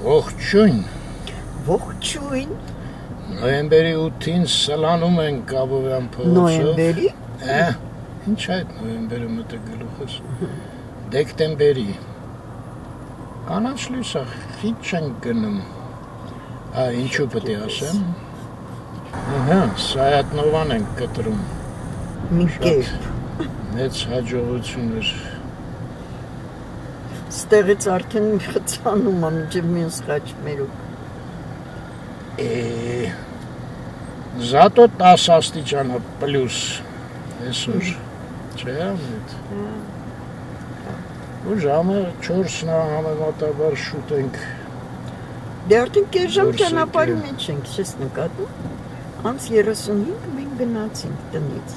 Ողջույն։ Ողջույն։ Նոյեմբերի 8-ին սլանում ենք Աբովյան փողոցով։ Նոյեմբերի։ Ինչ այդ նոյեմբերը մտը գլուխս։ Դեկտեմբերի։ Կանաչ լույսը քիչ չենք գնում։ Ինչու պետք է ասեմ։ Սայատնովան ենք կտրում։ Մի կերպ։ Մեծ հաջողություն էր։ Ստեղից արդեն մի խցանում անջև մյուս խաչմերով։ Զատո 10 աստիճանը պլյուս այսօր, չէ՞ ամետ։ Ու ժամը 4-ն համեմատաբար շուտ ենք։ Դե արդեն կես ժամ ճանապարհի մեջ ենք, չես նկատում։ Անց 35 մենք գնացինք տնից։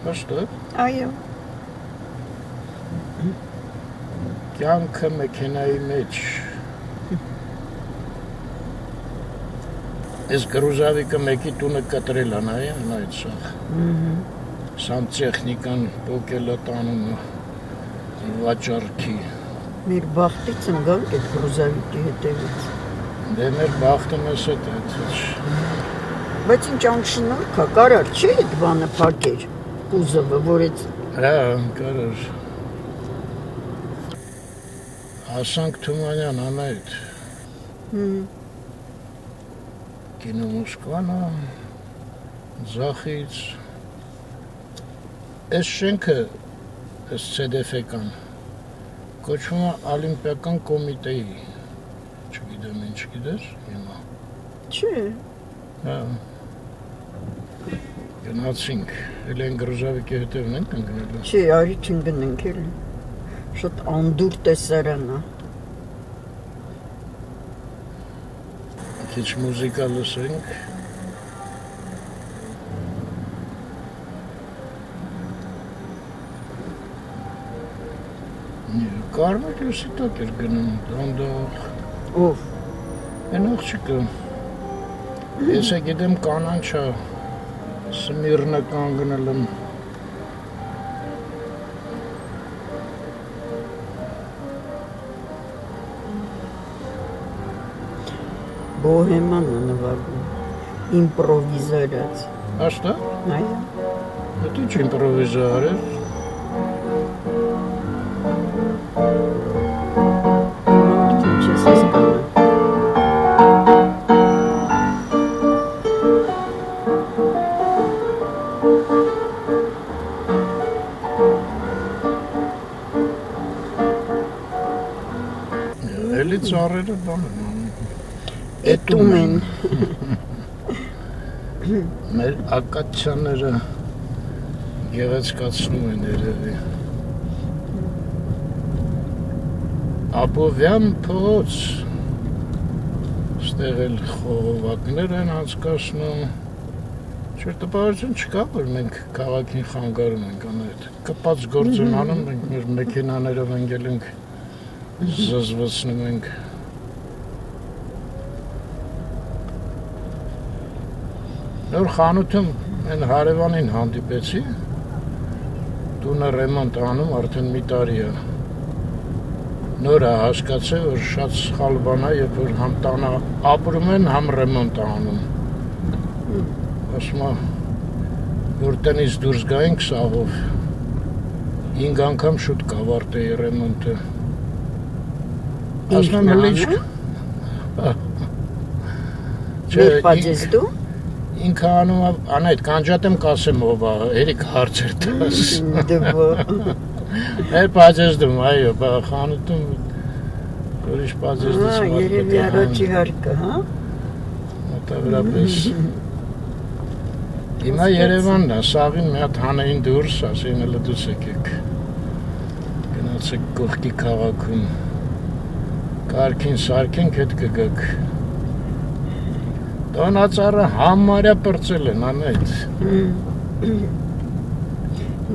Հաշտը։ Այո։ Կյանքը մեքենայի մեջ։ Այս գրուզավիկը մեկի տունը կտրել անայ, այդ սաղ։ Սանտեխնիկան պոկել է տանում վաճառքի։ Մեր բախտից ընկանք այդ գրուզավիկի հետևից։ Դե մեր բախտը մեզ հետ է։ Բայց ինչ անշնորհք է, կարար չէ այդ բանը փակեր, կուզովը, որ այդ… Կարար։ Հասանք Թումանյան անայդ։ Կինո Մոսկվանա, Ձախից։ Այս շենքը, այս CDF-կան, կոչվում է Օլիմպիական կոմիտեի։ Չգիտեմ ինչ գիտես հիմա։ Չէ։ Գնացինք, էլ են գրուզավիկի հետևն ենք ընկնել։ Չէ, արի չընկնենք էլի։ Շատ անդուր տեսարան է։ Քիչ մուզիկա լսենք։ Կարմիր լույսի տակ էր գնում, դանդաղ։ Ով։ Այն աղջիկը։ Ես գիտեմ կանանչա, Սմիրնա կանգնել եմ։ Բոհեման է նվագում, իմպրովիզարած։ Հաշտա։ Այո։ Դա ինչ իմպրովիզար է։ Էլի ծառերը բան են։ Էտում են։ Մեր ակացիաները գեղեցկացնում են երևի։ Աբովյան փողոց ստեղ էլ խողովակներ են անցկացնում։ Չէ՞ տպավորություն չկա, որ մենք քաղաքին խանգարում ենք անայդ։ Կպած գործ են անում, մենք մեր մեքենաներով ընկել ենք, զզվացնում ենք։ Նոր խանութում են հարևանին հանդիպեցի, տունը ռեմոնտ անում արդեն մի տարի է։ Նոր է հասկացել, որ շատ սխալ բան է, երբ որ համ տանը ապրում են, համ ռեմոնտ անում։ Ասում է, որ տնից դուրս գայինք սաղով, 5 անգամ շուտ կավարտեի ռեմոնտը։ Ասում եմ, հենց ինչ… Մեր պաջես դու։ Ինքը անում է, անայդ կանջատեմ կասեմ ով է, երիք հարցեր տաս։ Դվո։ Մեր պաջես դում, այո, խանութում, որիշ պաջես դուս մարդ երևի առաջի հարկը, հա։ Մոտավորապես։ Հիմա Երևանն է, սաղին մի հատ հանեին դուրս, ասեին հլը դուս եկեք։ Գնացեք կողքի քաղաքում։ Կարգին սարքենք հետ կգաք։ Տոնածառը համարյա պրծել են անայդ։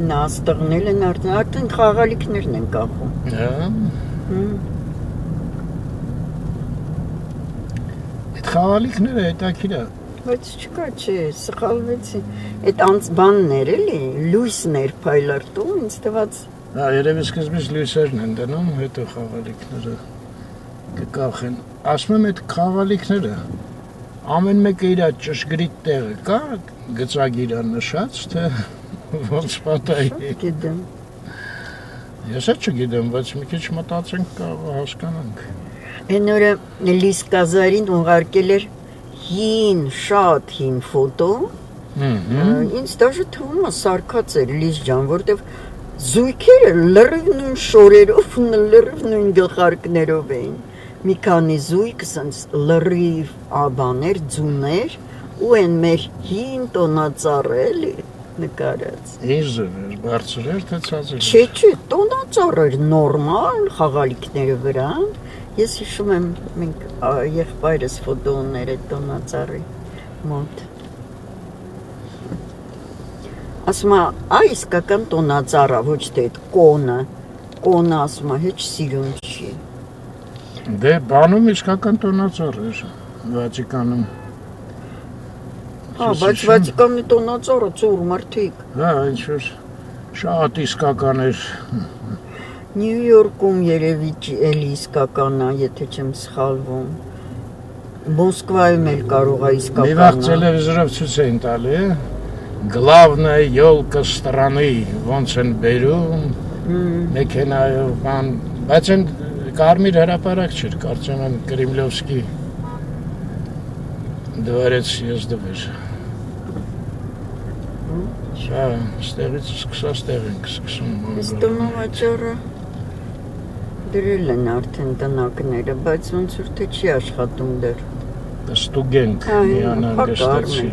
Նա ստղնել են արդեն խաղալիքներն են կախում։ Այդ խաղալիքները հետաքրքիր է։ Բայց չկա, չէ, սխալվեցի։ Այդ բաններ էլի, լույսներ փայլարտում, ինձ թվաց։ Երևի սկզբից լույսերն են դնում, հետո խաղալիքները։ կկախեն։ Ասում եմ այդ խաղալիքները ամեն մեկը իր ճշգրիտ տեղը կա, գծագիրա նշած, թե ոնց պատահի։ Գիտեմ։ Ես էլ չգիտեմ, բայց մի քիչ մտածենք կարող հասկանանք։ Այն օրը Լիս Կազարին ուղարկել էր հին, շատ հին ֆոտո։ Ինձ դաժե թվում է սարքած էր Լիս ջան, որտեվ զույգերը լրիվ նույն շորերով, լրիվ նույն գլխարկներով էին։ Մի քանի զույգ սենց լրիվ աբաներ, ձուներ ու այն մեր հին տոնածառը էլի նկարած։ Ինչ էր, բարձր էր թե ցածր։ Չէ, տոնածառ էր, նորմալ խաղալիքները վրա։ Ես հիշում եմ մենք եղբայրս ֆոտո ուներ այդ տոնածառի մոտ։ Ասում է, այ իսկական տոնածառը, ոչ թե այդ կոնը ասում է, հեչ սիրուն չի։ Դե բանում իսկական տոնածառ էր Վատիկանում։ Բայց Վատիկանի տոնածառը ծուր մարդիկ։ Հա, ինչ-որ շատ իսկական էր։ Նյու Յորքում երևի էլի իսկական է, եթե չեմ սխալվում։ Մոսկվայում էլ կարող է իսկական։ Մի վաղ տելևիզորով ցույց էին տալի, Главная ёлка страны, ոնց են բերում, մեքենայով, բան, բայց այն կարմիր հրապարակ չէր, կարծեմ եմ Կրեմլովսկի դվարեց եզդով էր։ Շա, ստեղից սկսած տեղ ենք սկսում։ Այս տնավաճառը դրել են արդեն տնակները, բայց ոնց որ թե չի աշխատում դեռ։ Ստուգենք մի անհանգստացի։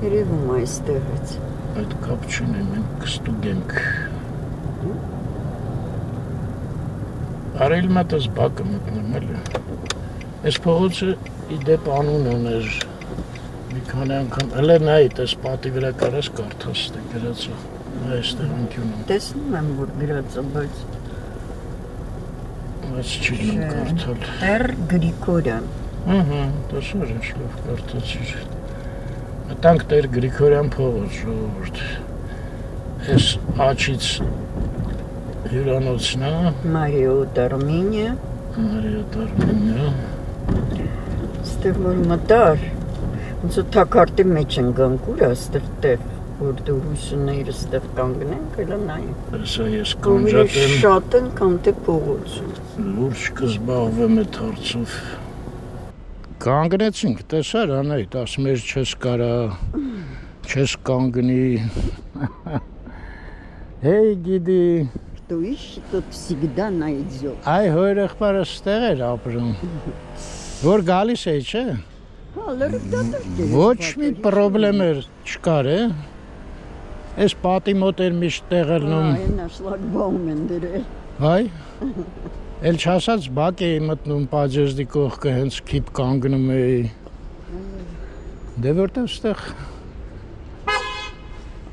Երևում է այստեղից։ Այդ կապ չունի, մենք կստուգենք։ Արել մատս բակը մտնում էլի։ Այս փողոցը իդեպ անուն ուներ։ Մի քանի անգամ հələ նայ, այս պատի վրա կարաս կարդաս, դե գրածը։ Այստեղ անկյունում։ Տեսնում եմ, որ գրածը, բայց չգիտեմ կարդալ։ Հեր Գրիգորյան։ Տեսար ինչ լավ կարդացիր։ Մտանք Տեր Գրիգորյան փողոց, ժողովուրդ։ Այս աչից հյուրանոցն է։ Մարիոտ Արմենիա։ Ստեղ որ մտար, ոնց որ թակարդի մեջ են գանքուր, այստեղ տեղ, որ դու հուսուները ստեղ կանգնենք, հելա նայենք։ Սա ես կանջատեմ։ Շատ են կամ թե փողոցում։ Լուրջ կզբաղվեմ այդ հարցով։ Կանգնեցինք, տեսար անայդ, ասում էր չես կարա, չես կանգնի։ Հեյ գիդի։ Что ищет, тот всегда найдет։ Այ հոր եղբայրը ստեղ էր ապրում։ Որ գալիս է, չէ։ Հա, լրիվ դատարկ։ Ոչ մի պրոբլեմ էր չկար, է։ Այս պատի մոտ էր միշտ տեղ ելնում։ Այն շլագբաում են դրել։ Այ։ Էլ չասած բակ էի մտնում Պաջեզդի կողքը, հենց քիպ կանգնում էի։ Դե որտեղ ստեղ։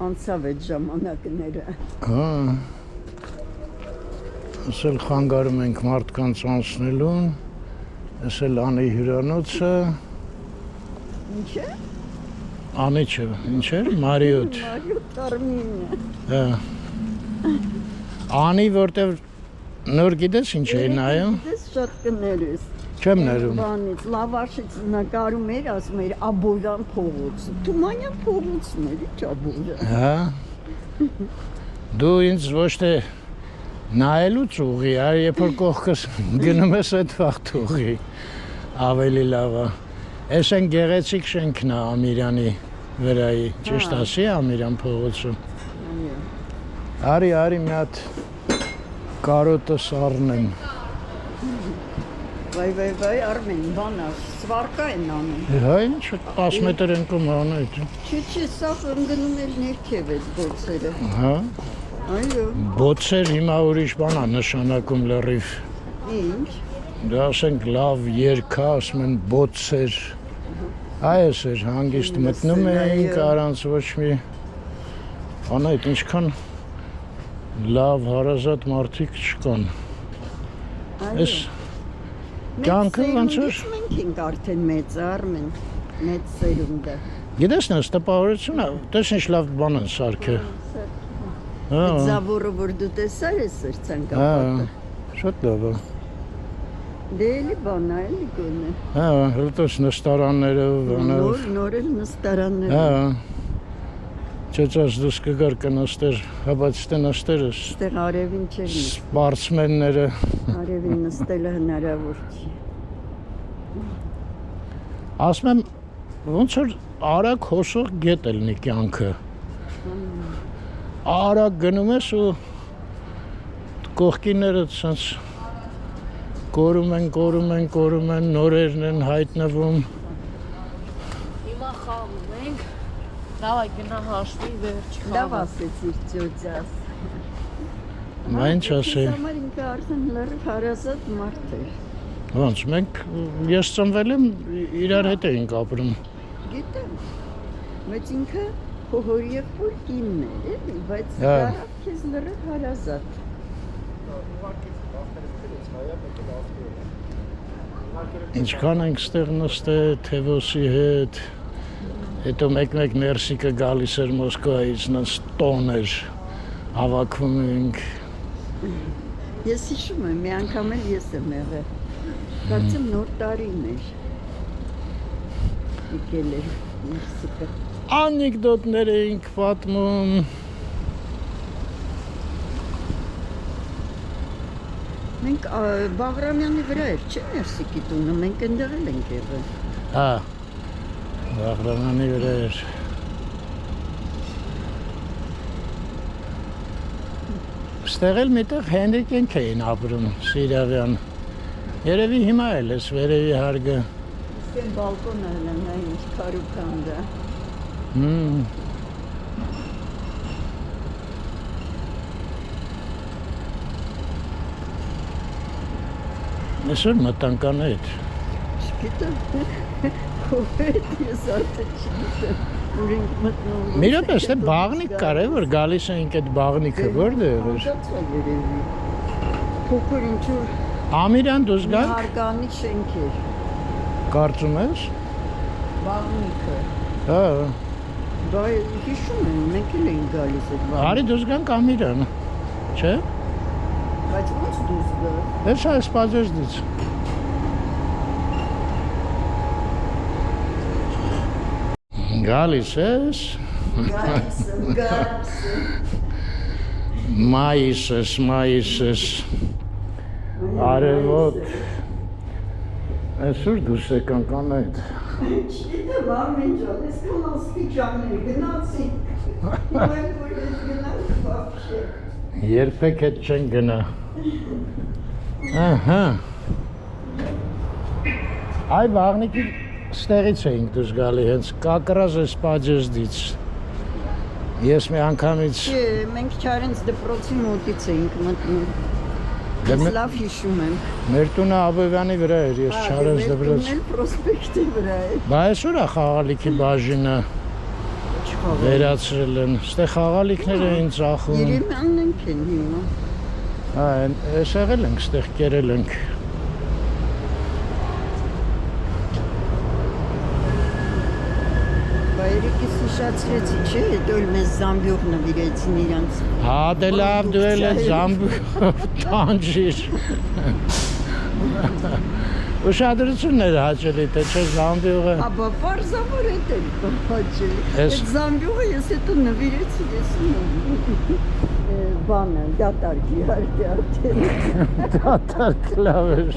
Անցավ այդ ժամանակները։ Հա։ Ասել խանգարում ենք մարդկանց անցնելուն, ասել անի հյուրանոցը։ Ինչ է։ Անի չէ, ինչ էր, Մարիոտ։ Մարիոտ Արմենիա։ Հա։ Անի որտեղ նոր գիտես ինչ է նայում։ Դες շատ կներես։ Չեմ ներում։ Բանից լավաշից նկարում էր, ասում էր Աբովյան փողոցը։ Թումանյան փողոցն էր, ի՞նչ Աբովյան։ Հա։ Դու ինձ ոչ թե նայելուց ուղի, այլ երբ որ կողքս գնում ես այդ վաղտ ուղի, ավելի լավ է։ Էս են գեղեցիկ շենքն է Ամիրյանի վրայի, ճիշտ ասի Ամիրյան փողոցում։ Արի մի հատ կարոտը սառնեմ։ Վայ, Արմեն, բանա, սվարկա են անում։ Հա, ինչ 10 մետր են կոմանայդ։ Չէ, սա ընկնում էլ ներքև այդ բոցերը։ Հա։ Այո։ Բոցեր հիմա ուրիշ բան է նշանակում լրիվ։ Ինչ։ Դա ասենք լավ երգա, ասում են բոցեր։ Այս էր հանգիստ մտնում էինք առանց ոչ մի անայդ ինչքան լավ հարազատ մարդիկ չկան։ Այս կյանքը ոնց էր։ Մենք ենք արդեն մեծ Արմեն, մեծ սերունդը։ Գիտես նա տպավորությունը, տես ինչ լավ բան են սարքել։ Այդ զավորը որ դու տեսար ես սրցանկապատը։ Շատ լավ է։ Դելի բան է, էլի գոնե։ Հա, հլտոց նստարանները բանով։ Նոր էլ նստարաններ։ Հա։ Չեչած դուս կգար կնստեր, հաբաց նստերս։ Ստեղ արևին չէր նստել։ Սպորտսմենները։ Արևին նստելը հնարավոր չի։ Ասում եմ, ոնց որ արագ հոսող գետ ելնի կյանքը։ Արագ գնում ես ու կողքիները ցած կորում են, նորերն են հայտնվում։ Հիմա խաղում ենք, լավ է գնա հաշվի վերջ խաղը։ Լավ ասեցիր ծոծաս։ Ինչ ասի։ Համար ինքը արդեն լրիվ հարազատ մարդ էր։ Ոնց մենք ես ծնվել եմ իրար հետ էինք ապրում։ Գիտեմ։ Բայց ինքը հոր եղբոր կինն է, էլի, բայց Հա։ դարավ քեզ լրիվ հարազատ։ Ինչքան ենք ստեղ նստել Թևոսի հետ, հետո մեկ-մեկ ներսիկը գալիս էր Մոսկվայից, նենց տոն էր, հավաքվում ենք։ Ես հիշում եմ, մի անգամ էլ ես եմ եղել։ Կարծեմ նոր տարին էր։ Եկել էր Մексիկա։ Անեկդոտներ էինք պատմում։ Մենք Բաղրամյանի վրա էր, չէ՞ Ներսիկի տունը, մենք այնտեղ էլ ենք եղել։ Հա, Բաղրամյանի վրա էր։ Ստեղ էլ միտեղ Հենրիկենք էին ապրում, Սիրավյան։ Երևի հիմա էլ ես վերևի հարգը։ Ստեն բալկոնը հլան, այն ինչ կարուքան դա։ Այսօր մտանքան հետ։ Չգիտեմ, հովետ ես արդեն չգիտեմ, որ ենք մտնում։ Մի րոպե, ստե բաղնիկ կար է, որ գալիս էինք այդ բաղնիկը, որտեղ էր։ Անդացա երևի։ Փոքր ինչ-որ Ամիրան դուս գանք, հարգանի շենք էր, կարծում ես։ բաղնիքը։ Հա, Դա հիշում եմ, մենք էլ ենք գալիս այդ բաղնիքը։ արի դուս գանք Ամիրան, չէ։ Բայց ոնց դուս գա։ Ես այս պաժեժդից։ Գալիս ես։ Գալիս եմ։ Մայիսս։ Արևոտ։ Այսօր դուս եկանք անայդ։ Չգիտեմ, ամեն ջան, ես կնասկի ջաններ գնացի։ Հիմա եմ որ ես գնանք վապշե։ Երբեք հետ չեն գնա։ Ահա։ Այ բաղնիկի ստեղից էինք դուս գալի, հենց կակրազ ես պաջեզդից։ Ես մի անգամից։ Չէ, մենք Չարենց դպրոցի մոտից էինք մտնում։ Ես լավ հիշում եմ։ Մեր տունը Աբովյանի վրա էր, ես Չարենց դպրոց։ Մեր տունն էլ պրոսպեկտի վրա է։ Բա այսօր է խաղալիքի բաժինը վերացրել են, ստեղ խաղալիքներ էին ծախում։ Երեմանն ենք են հիմա։ Հա, ես եղել ենք, ստեղ կերել ենք։ Բայրիկիս հիշացրեցի, չէ, հետո էլ մեզ զամբյուղ նվիրեցին իրանց։ Հա, դե լավ, դու էլ այդ զամբյուղ տանջիր։ Ուշադրությունն էր հաճելի, թե չէ զամբյուղը։ Աբա պարզավոր էդ էր հաճելի։ Ես- Այդ զամբյուղը ես հետո նվիրեցի, ես բանը, դատարկ իհարկե արդեն։ Դատարկ լավ էր։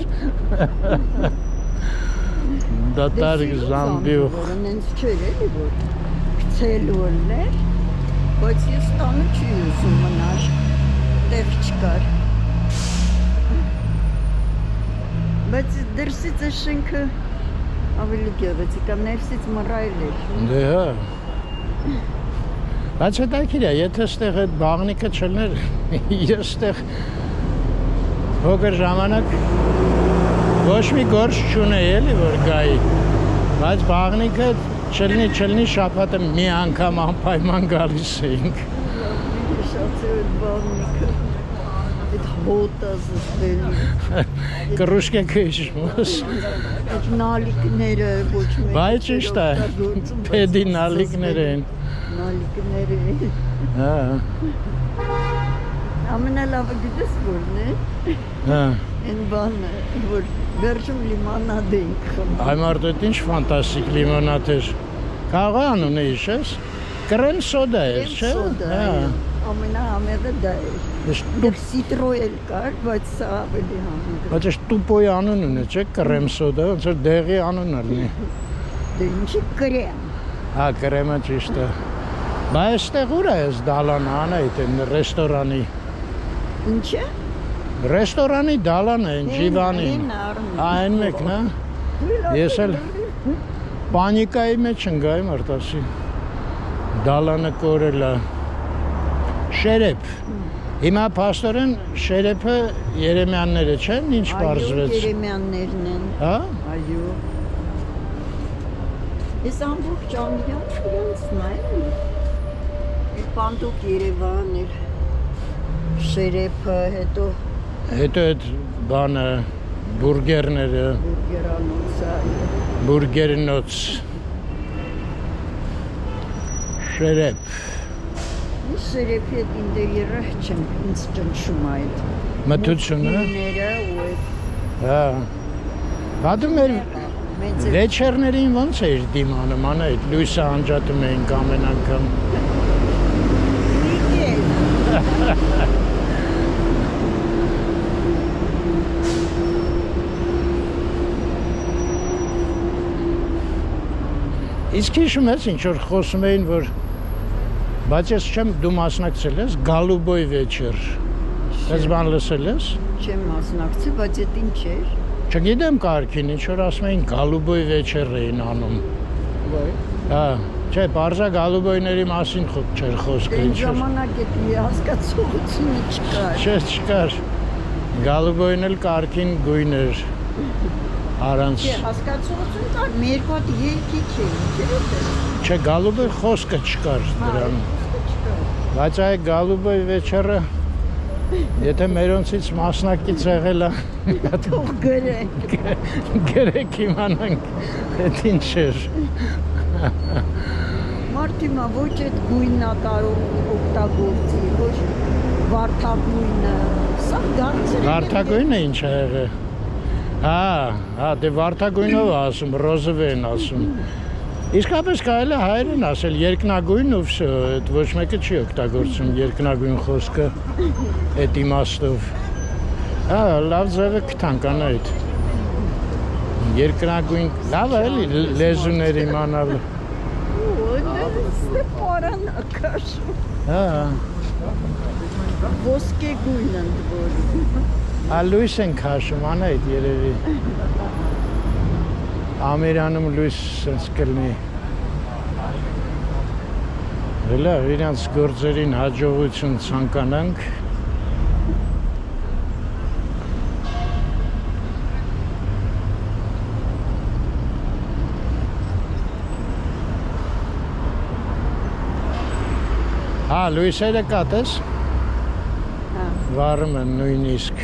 Դատարկ զամբյուղ։ Որը նենց չէր էլի, որ գցելու էր, բայց ես տանը չի ուզում մնար, տեղ չկար։ Բայց դրսից է շենքը ավելի գեղեցիկ է, ներսից մռայլ էր։ Դե հա։ Բայց հետաքրքիր է, եթե ստեղ այդ բաղնիկը չլներ, ես ստեղ փոքր ժամանակ ոչ մի գործ չունեի էլի որ գայի, բայց բաղնիկը չլնի շաբաթը մի անգամ անպայման գալիս էինք։ Շատ է այդ բաղնիկը, այդ հոտը զսպելի, Կռուշկենքը հիշում ես։ այդ նալիքները ոչ մեկ։ Բայց ճիշտ է, պեդի նալիքներ են։ Նալիքները են։ Հա, Ամենալավը գիտես որն է։ հա, Այն բանը, որ վերջում լիմանադ էինք խմում։ Այ մարդը ինչ ֆանտաստիկ լիմոնադ էր։ Կաղա անունը իշես։ Կրեմ սոդա էր, չէ՞։ Հա։ Ամենահամեղը դա էր։ Դեռ սիտրո էլ կար, բայց սա ավելի համեղ։ Բայց այս տուպոյի անունն է, չէ՞, կրեմ սոդա, ոնց որ դեղի անունն ալնի։ Դե ինչի կրեմ։ Հա, կրեմը ճիշտ է։ Բա այստեղ ուր է այս դալանը, անայդ են ռեստորանի։ Ինչ է։ Ռեստորանի դալանը են, Ջիվանին։ Այն մեկն է։ Ես էլ պանիկայի մեջ ընկայի մարտասի։ Դալանը կորել է։ Շերեփ։ Հիմա փաստորեն Շերեփը Երեմյանները չեն, ինչ բարձվեց։ Այո, Երեմյաններն են։ Հա։ Այո։ Ես ամբողջ ամբիան իրանց նայում։ Էլ Պանդոկ Երևան էր։ Շերեփը, հետո այդ բանը բուրգերները, բուրգերանոցը, բուրգերնոց, Շերեփ։ Ես Շերեփի հետ ինտերիերը չեմ ինձ ճնշում այդ։ Մթությունը։ Մուտքները ու այդ։ Հա։ Բադու մեր Մեծ լեչերներին ոնց էր դիմանում, անա այդ լույսը անջատում էինք ամեն անգամ։ Իսկ հիշում ես ինչ որ խոսում էին, որ բայց ես չեմ դու մասնակցել ես Գալուբոյ վեճեր։ Ես բան լսել ես։ չեմ մասնակցել, բայց այդ ինչ էր։ Չգիտեմ կարգին, ինչ որ ասում էին Գալուբոյ վեճեր էին անում։ Ոայ։ Հա, չէ, բարձա Գալուբոյների մասին չէր խոսքը, Այն ինչ որ։ ժամանակ այդ հասկացողությունը չկար։ Չէ, չկար։ Գալուբոյն էլ կարգին գույն էր։ Առանց Չէ, հասկացողություն կար, մի երկու հատ ելքի չէ։ Չէ, Գալուբոյ խոսքը չկար դրան։ Բայց այ Գալուբոյ վեճերը եթե մերոնցից մասնակից եղել է, Թող գրենք։ գրեք իմանանք, այդ ինչ էր։ Մարդիմա ոչ այդ գույնն է կարող օգտագործի, ոչ վարդագույնը։ Սա դարձել է։ Վարդագույնը ինչ է եղել։ Հա, դե վարդագույնով ասում, ռոզով են ասում։ Իսկապես կարելի է հայերեն ասել երկնագույն ու վсё, այդ ոչ մեկը չի օգտագործում երկնագույն խոսքը այդ իմաստով։ Հա, լավ ձևը կտանք անայդ։ Երկնագույն, լավ է էլի լեզուներ իմանալ։ Ստեփարան ակաշ։ Հա, Ոսկե գույն ընդորում։ լույս են քաշում անայդ երևի։ Ամերանում լույս սենց կլնի։ Լավ, իրանց գործերին հաջողություն ցանկանանք։ Հա, լույսերը կատես։ Հա։ Վառում են նույնիսկ։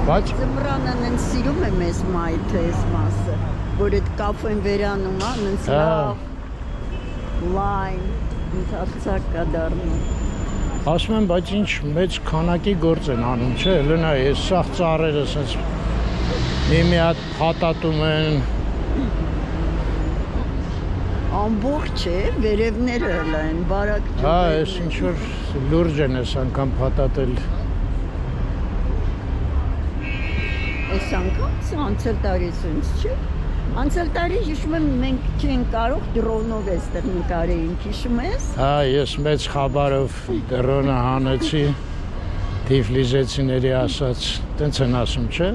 Բայց Ձմռանն են սիրում է մեզ մայթը այս մասը, որ այդ կաֆեն վերանում է, նենց լավ, լայն, ընդարձակ կա դառնում։ ասում եմ, բայց ինչ մեծ քանակի գործ են անում, չէ, լնա, այս սաղ ծառերը սենց մի հատ հատատում են։ Ամբողջ է, վերևները էլ են, բարակ ջոկերներ։ Հա, այս ինչ որ լուրջ են ես անգամ հատատել։ Այս անգամ անցել տարի սենց չէ։ Անցել տարի հիշում եմ մենք չենք կարող դրոնով էստեղ նկարեինք, հիշում ես։ Հա, ես մեծ խաբարով դրոնը հանեցի, թիֆլիզեցիների ասած, տենց են ասում, չէ,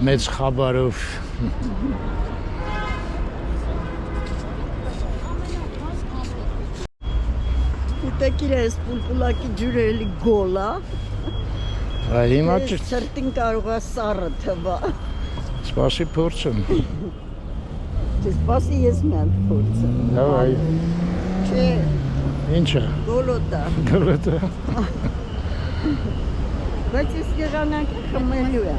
մեծ խաբարով։ Ուտեկիր ես պուլպուլակի ջուրը էլի գոլ է։ Հա, հիմա Սրտին կարող է սառը թվա։ սպասի փորձեմ։ Սպասի ես մի հատ փորձեմ։ Լավ, այ Չէ, ինչը։ գոլոտա։ Գոլոտը։ Բայց ես եղանակը խմելու է։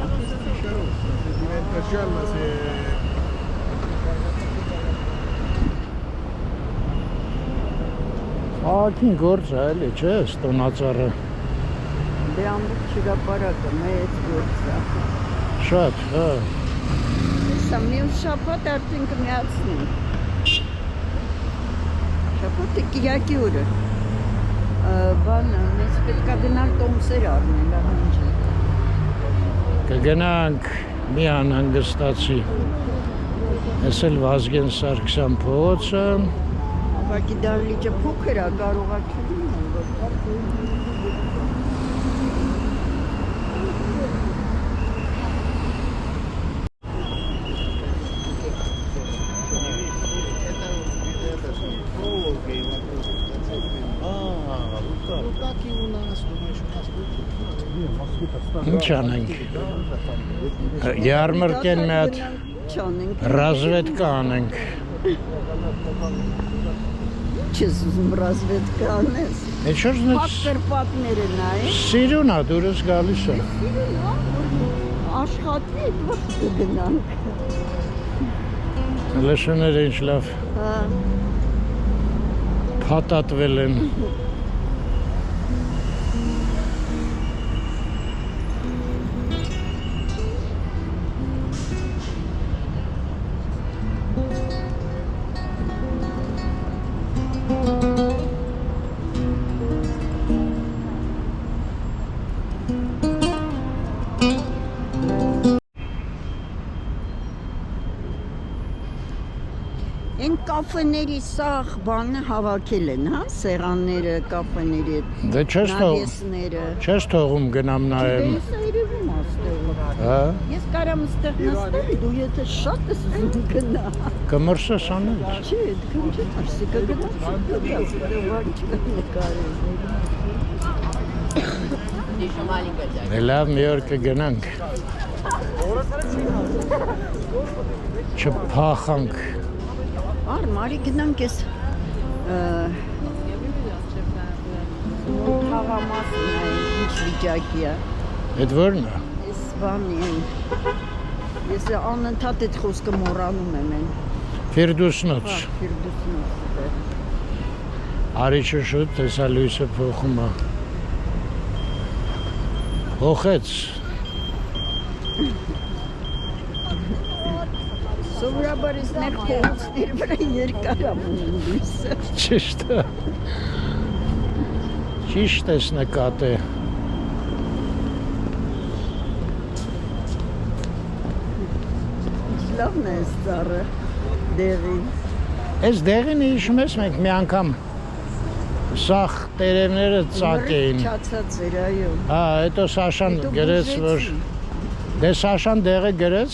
Քաղաքին գործ է, էլի, չէ, ստոնածառը։ Դե ամբողջ հրապարակը մեծ գործ է։ Շատ, հա։ Սա մյուս շաբաթ արդեն կմիացնենք։ Շաբաթը կիրակի օրը։ Բանը, մեզ պետք է գնալ տոմսեր առնել, ինչ։ Կգնանք մի անհանգստացի։ Ես էլ Վազգեն Սարգսյան փողոցը։ Ուղղակի դահլիճը փոքր է, կարող է չլինել, Ինչ անենք։ Յարմարքեն մի հատ ռազվետկա անենք։ Չես ուզում ռազվետկա անես։ Ինչ որ Փակ կրպակները նայ։ Սիրուն է, դուրս գալիս է։ Աշխատի, դուրս կգնանք։ Լեշները ինչ լավ Հա։ փաթաթվել են։ Այն կաֆեների սաղ բանը հավաքել են, հա, սեղանները, կաֆեների Դե նավեսները։ չես թողում գնամ նայեմ։ Ես այրվում աստեղ։ Հա, Ես կարամ ստեղ նստել, դու եթե շատ ես ուզում гына։ կմրսես անել։ Չէ, դու չէ, արսի կգնաս, Դե լավ մի օր կգնանք։ Չփախանք։ Ար, մարի գնանք ես խաղամասն է, ինչ վիճակի է։ Էդ ո՞րն է։ Ես բանի են։ Ես անընդհատ այդ խոսքը մոռանում եմ են։ Ֆիրդուսնոց։ Հա, Ֆիրդուսնոց։ Արիչը շուտ տեսալույսը փոխում է։ Հոխեց։ Սովորաբար ես ներ փողոցների վրա երկար եմ ունում լույսը։ Ճիշտ է։ Ճիշտ ես նկատի։ Լավն է այս ծառը, դեղին։ Այս դեղին հիշում ես մենք մի անգամ սաղ տերևները ծակ էին։ Չացած էր, այո։ Հա, հետո Սաշան գրեց, որ դե Սաշան դեղը գրեց,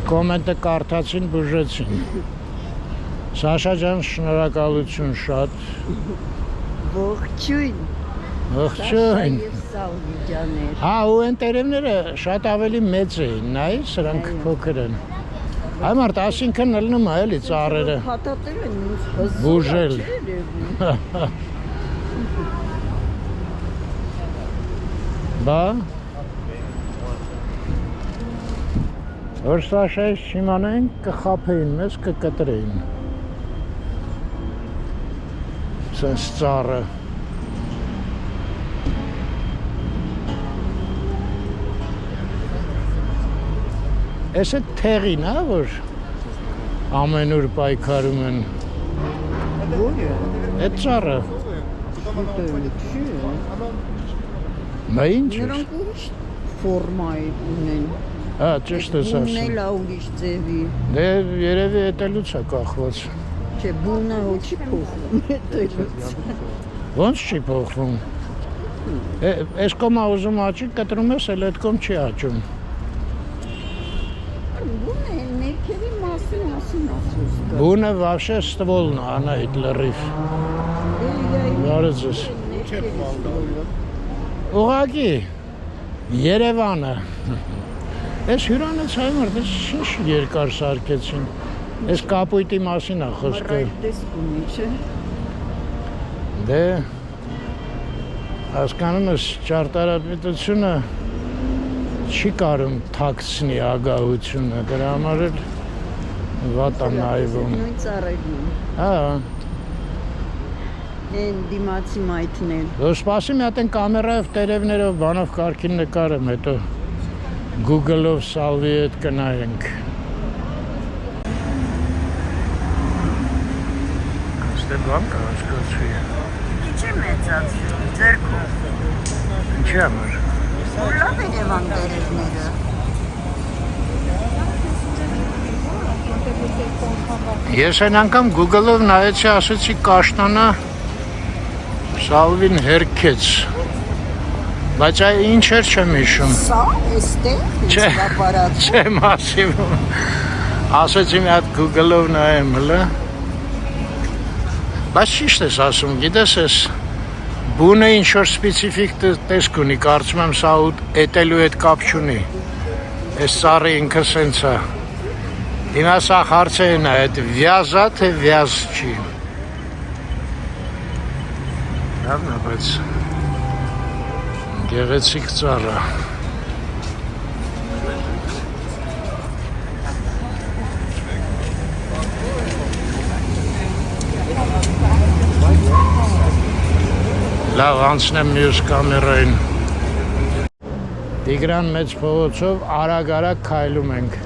կոմենտը կարդացին, բուժեցին։ Սաշա ջան, շնորհակալություն շատ։ Ողջույն։ Ողջույն։ Եւ Սալվիջաներ։ Հա, ու այն տերևները շատ ավելի մեծ էին, նայ, սրանք փոքր են։ Այ մարդ, այսինքն լնում է էլի ծառերը։ Փաթաթել են ինձ Բուժել։ Բա Որ Սաշայից չիմանային, կխափեին մեզ, կկտրեին։ Սենց ծառը։ Ես է թեղին, հա, որ ամենուր պայքարում են։ Որը։ Էդ ծառը։ Չի։ Նա ինչ է։ Նրանք ուրիշ ֆորմա ունեն։ Հա, ճիշտ ես ասում։ Բունն էլ ուրիշ ձևի։ Դե երևի էտելուց է կախված։ Չէ, բունը չի փոխվում, էտելուց։ Ոնց չի փոխվում։ Այս կոմա ուզում աճի, կտրում ես, էլ այդ կոմ չի աճում։ Բունը ներքևի մասին ասում։ Բունը вообще стволն է, անա այդ լրիվ։ Բարեձես։ Ուղղակի Երևանը։ Այս հյուրանոց հայմարդ, այս ինչ երկար սարքեցին։ Այս կապույտի մասին է խոսքը։ Տեսք ունի, չէ։ Դե հասկանում ես ճարտարապետությունը չի կարում թաքցնի ագահությունը, դրա համար էլ վատ է նայվում։ Նույն ծառերն են։ Հա։ Են դիմացի մայթնել։ Դու սպասի մի հատ են կամերայով, տերևներով, բանով կարգին նկարեմ, հետո Google-ով սալվի հետ կնայենք։ Աստե բան կա, հասկացվի։ Ինչի մեծացվի, ձերքով։ Ինչի համար։ Լավ են Երևան տերևները։ Ես այն անգամ Google-ով նայեցի, ասեցի կաշտանա Սալվին հերքեց, բայց այ ինչ էր չեմ հիշում։ Սա էստեղ Չէ, ապարատ։ չեմ ասիվում, ասեցի մի հատ Google-ով նայեմ, հլը։ Բայց ճիշտ ես ասում, գիտես ես, բունը ինչ-որ սպիցիֆիկ տեսք ունի, կարծում եմ սա էտելու հետ կապ չունի, ես ծառի ինքը սենց է։ Հիմա սա հարցերն է, այդ վյազա թե վյազ չի։ Լավն է, բայց գեղեցիկ ծառ է։ Լավ, անցնեմ մյուս կամերային։ Տիգրան մեծ փողոցով արագ-արագ քայլում ենք։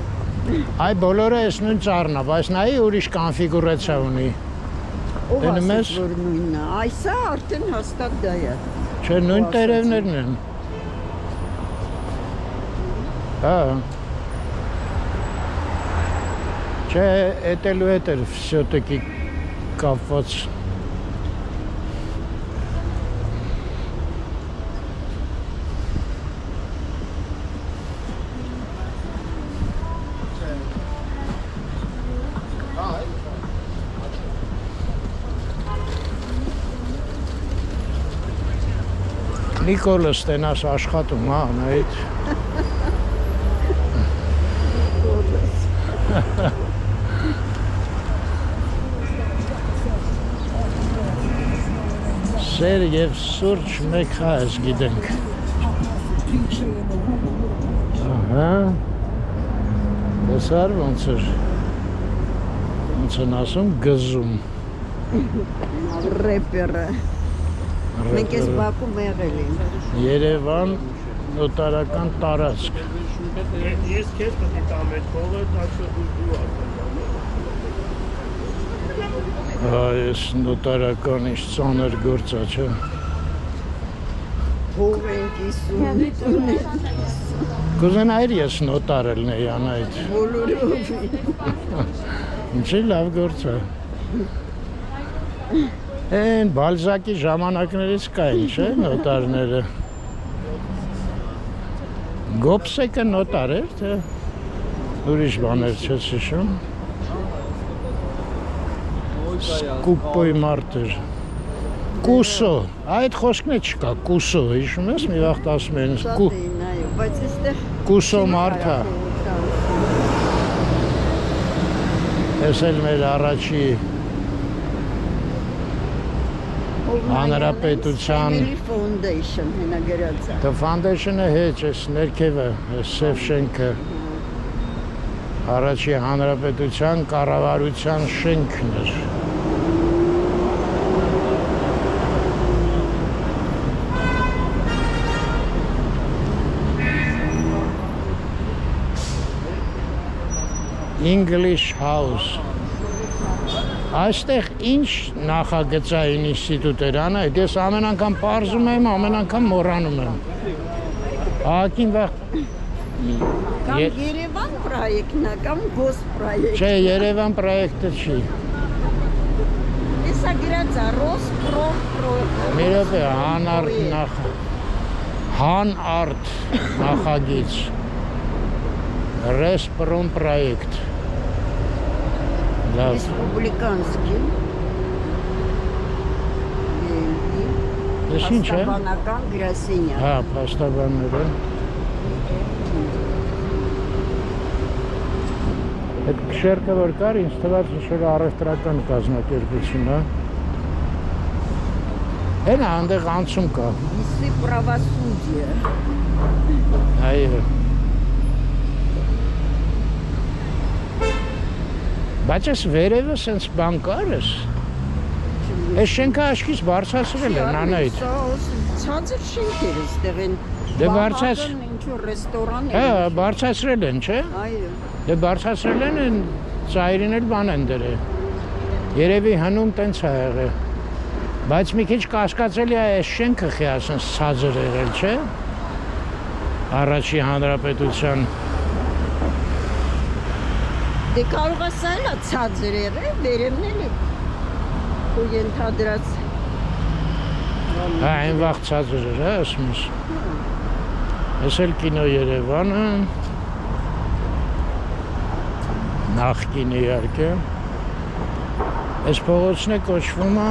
Այ բոլորը այս նույն ծառն է, բայց նայի ուրիշ կոնֆիգուրացիա ունի։ Ով ասեց, որ նույնն է, այսա արդեն հաստատ դա է։ Չէ, նույն տերևներն են։ Հա։ Չէ, էտելու հետ էր վսյոտեկի կապված։ Նիկոլը ստենաս աշխատում, հա, նայից։ Սեր և սուրճ մեկ հայս գիտենք։ Ահա, տեսար ոնց են ասում գզում։ Ռեպերը։ Մենք ես Բաքում եղել ենք։ Երևան նոտարական տարածք։ Ես քեզ պետք է ամեն փողը, так что դու Հա, ես նոտարական ինչ ծանր գործ է, չէ։ Փող ենք իսում։ Կուզենայր ես նոտար ելնեի անայդ։ Բոլորով։ Ինչի լավ գործ է։ Են Բալզակի ժամանակներից կային, չէ, նոտարները։ Գոբսեկը նոտար էր, թե ուրիշ բաներ չես հիշում։ Սկուպոյ մարդ էր։ Կուսո, այդ խոսքն է չկա, կուսո, հիշում ես, մի վաղտ ասում են, բայց այստեղ կուսո մարդ է։ Ես էլ մեր առաջի Հանրապետության Foundation հնագրած է։ The Foundation-ը հեչ, ես ներքևը, ես սև շենքը առաջի Հանրապետության կառավարության շենքն էր։ English House։ Այստեղ ինչ նախագծային ինստիտուտ էր, անայդ, ես ամեն անգամ պարզում եմ, ամեն անգամ մոռանում եմ։ Ահագին վաղ… Կամ Երևան պրոյեկտն է, կամ գոս պրոյեկտ։ Չէ, Երևան պրոյեկտը չի։ Եսա գրած է, Մի րոպե, Հանարտ նախագիծ։ Ռեսպրոմ պրոյեկտ։ Լավ։ Ռեսպուբլիկանսկի։ Ես ինչ է։ Փաստաբանական գրասենյակ։ Հա, փաստաբանները։ Այդ քշերքը որ կար, ինձ թվաց ինչ-որ առևտրական կազմակերպություն, հա։ Հենա, այնտեղ անցում կա։ Իսի պրավասուդիա։ Այո։ Բայց ես վերևը սենց բան կար ես։ Այս շենքը աշկից բարձրացրել են Անահիտ։ Սա ցածր շենքեր էստեղ են։ Դե բարձրաց։ Ինչու ռեստորան է։ Հա, բարձրացրել են, չէ։ Այո։ Դե բարձրացրել են, ծայրին էլ բան են դրել։ Երևի հնում տենց է եղել։ Բայց մի քիչ կասկածելի է այս շենքը խիասն ցածր եղել, չէ։ Առաջի հանրապետության Դե կարող է սա էլ ցածր եղել, վերևն էլ է։ Ու ենթադրած։ Հա, այն վաղ ցածր էր, հա, ասում ես։ Ես էլ կինո Երևանը։ Նախկին իհարկե։ Այս փողոցն է կոչվում է,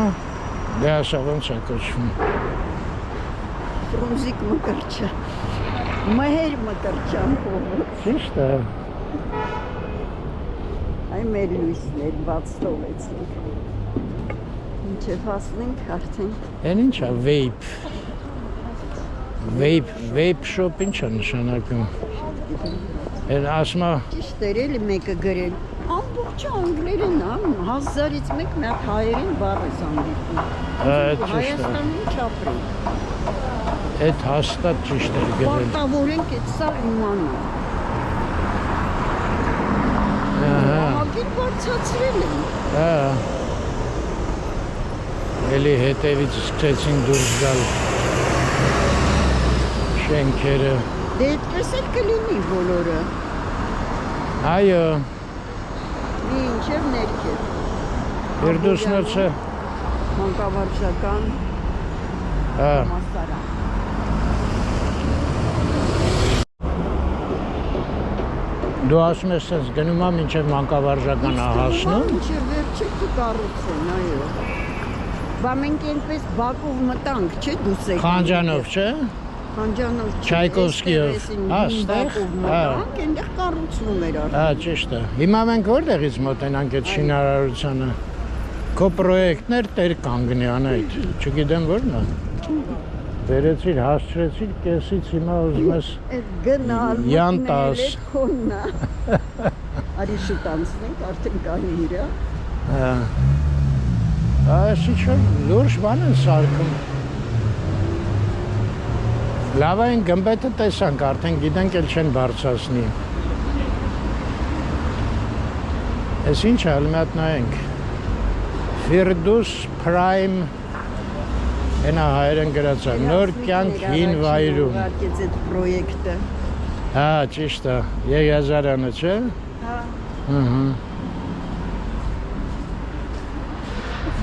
դե ասա ոնց է կոչվում։ Ֆրունզիկ Մկրտչյան։ Մհեր Մկրտչյան փողոց։ Ճիշտ է։ Այ մեր լույսներ բաց թողեցինք։ Ինչև հասնենք արդեն։ Այն ինչ է, vape shop ինչ է նշանակում։ Այն ասում է Ճիշտ էր էլի մեկը գրել։ Ամբողջ անգլերեն, 1000-ից մեկ մի հատ հայերեն բառ ես անդիպում։ ճիշտ է։ Հայաստանում ինչ ապրի։ Այդ հաստատ ճիշտ էր գրել։ Պարտավորենք այդ սա իմանալ։ Ահա։ Ագիր բարձացրել են։ Հա։ Էլի հետևից սկսեցին դուրս գալ շենքերը։ Դե այդպես էլ կլինի բոլորը։ Այո, Մինչև ներքև։ Երդուսնոցը, Մանկավարժական հա, համալսարան։ դու ասում ես sense գնում եմ մինչև մանկավարժական հասնում։ Մինչև վերջը կկառուցեն, այո։ Բա մենք այնպես Բաքով մտանք, չէ՞ դուս եք։ Խանջանով, չէ։ Խանջանով չէ։ Չայկովսկիով։ Հա, ստեղ։ Հա, Այնտեղ կառուցվում էր արդեն։ հա, ճիշտ է։ Հիմա մենք որտեղից մոտենանք այդ շինարարությանը։ Քո պրոյեկտներ տեր կանգնի Անահիտ, չգիտեմ որն է։ Վերեցիր, հասցրեցիր կեսից հիմա ուզում ես Այդ գնալ Յանտաս։ քոննա։ Արի շուտ անցնենք, արդեն կանի իրա։ Հա։ Այս ինչ լուրջ բան են սարքում։ Լավ այն գմբեթը տեսանք, արդեն գիտենք էլ չեն բարձրացնի։ Այս ինչ է, հəl մի հատ նայենք։ Firdus Prime Ենա հայերեն գրած է, նոր կյանք հին վայրում։ Ուղարկեց այդ պրոյեկտը։ Հա, ճիշտ է, Եղիազարյանը, չէ։ Հա։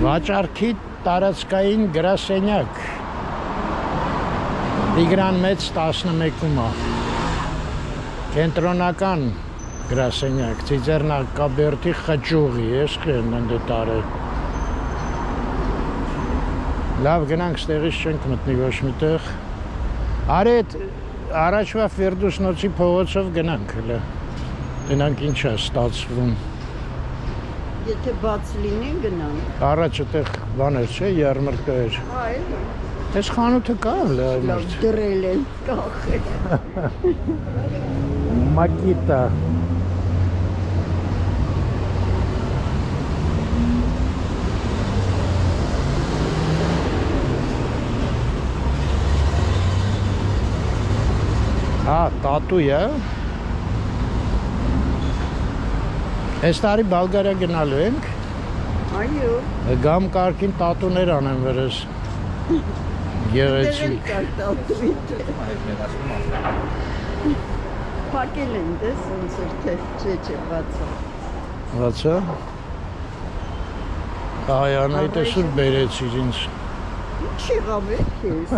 Վաճառքի տարածքային գրասենյակ։ Տիգրան Մեծ 11-ում է։ Կենտրոնական գրասենյակ, Ծիծեռնակաբերդի խճուղի, ես խեն ընդ տարել։ Լավ գնանք ստեղից չենք մտնի ոչ միտեղ։ Արի այդ առաջվա Ֆիրդուսնոցի փողոցով գնանք հələ։ Գնանք ինչ է ստացվում։ Եթե բաց լինի գնանք։ Առաջ այդտեղ բան էր, չէ, յարմարկա էր։ Այո։ Այս խանութը կա լավ։ Լավ դրել են կախել։ Մակիտա։ Հա, տատու է։ Այս տարի Բալգարիա գնալու ենք։ Այո։ Գամ կարգին տատուներ անեմ վրես։ Գեղեցիկ։ Փակել են դες ոնց էր թե չէ բացա։ Բացա։ Հայանայիտ էսուր բերեցիր ինձ։ Ինչ եղավ է քեզ։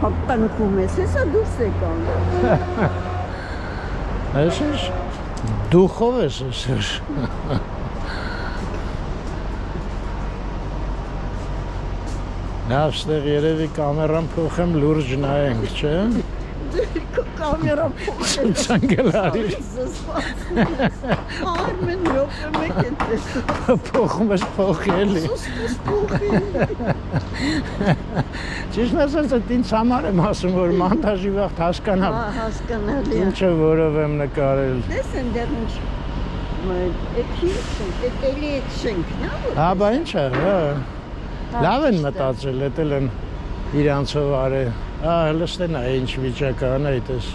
Հապտանքում ես, հեսա դուրս եկան։ Այսինչ դուխով ես այսօր։ Լավ, ստեղ երևի կամերան փոխեմ լուրջ նայենք, չէ։ Կամերան փոխել։ Ցանկալարի։ Արմեն րոպե մեկ է տեսա։ Փոխում ես փոխելի։ Փոխի։ Ճիշտ ասած, ինձ համար եմ ասում, որ մոնտաժի վաղտ հասկանամ։ Հա, հասկանալի է։ Ինչը որով եմ նկարել։ Դες են դեռ ինչ։ Էդ էլի այդ շենքն է։ Հա, բա ինչ է, հա։ Լավ են մտածել, էտել են իրանցով արե։ Լստենա ինչ վիճակ ան այդես։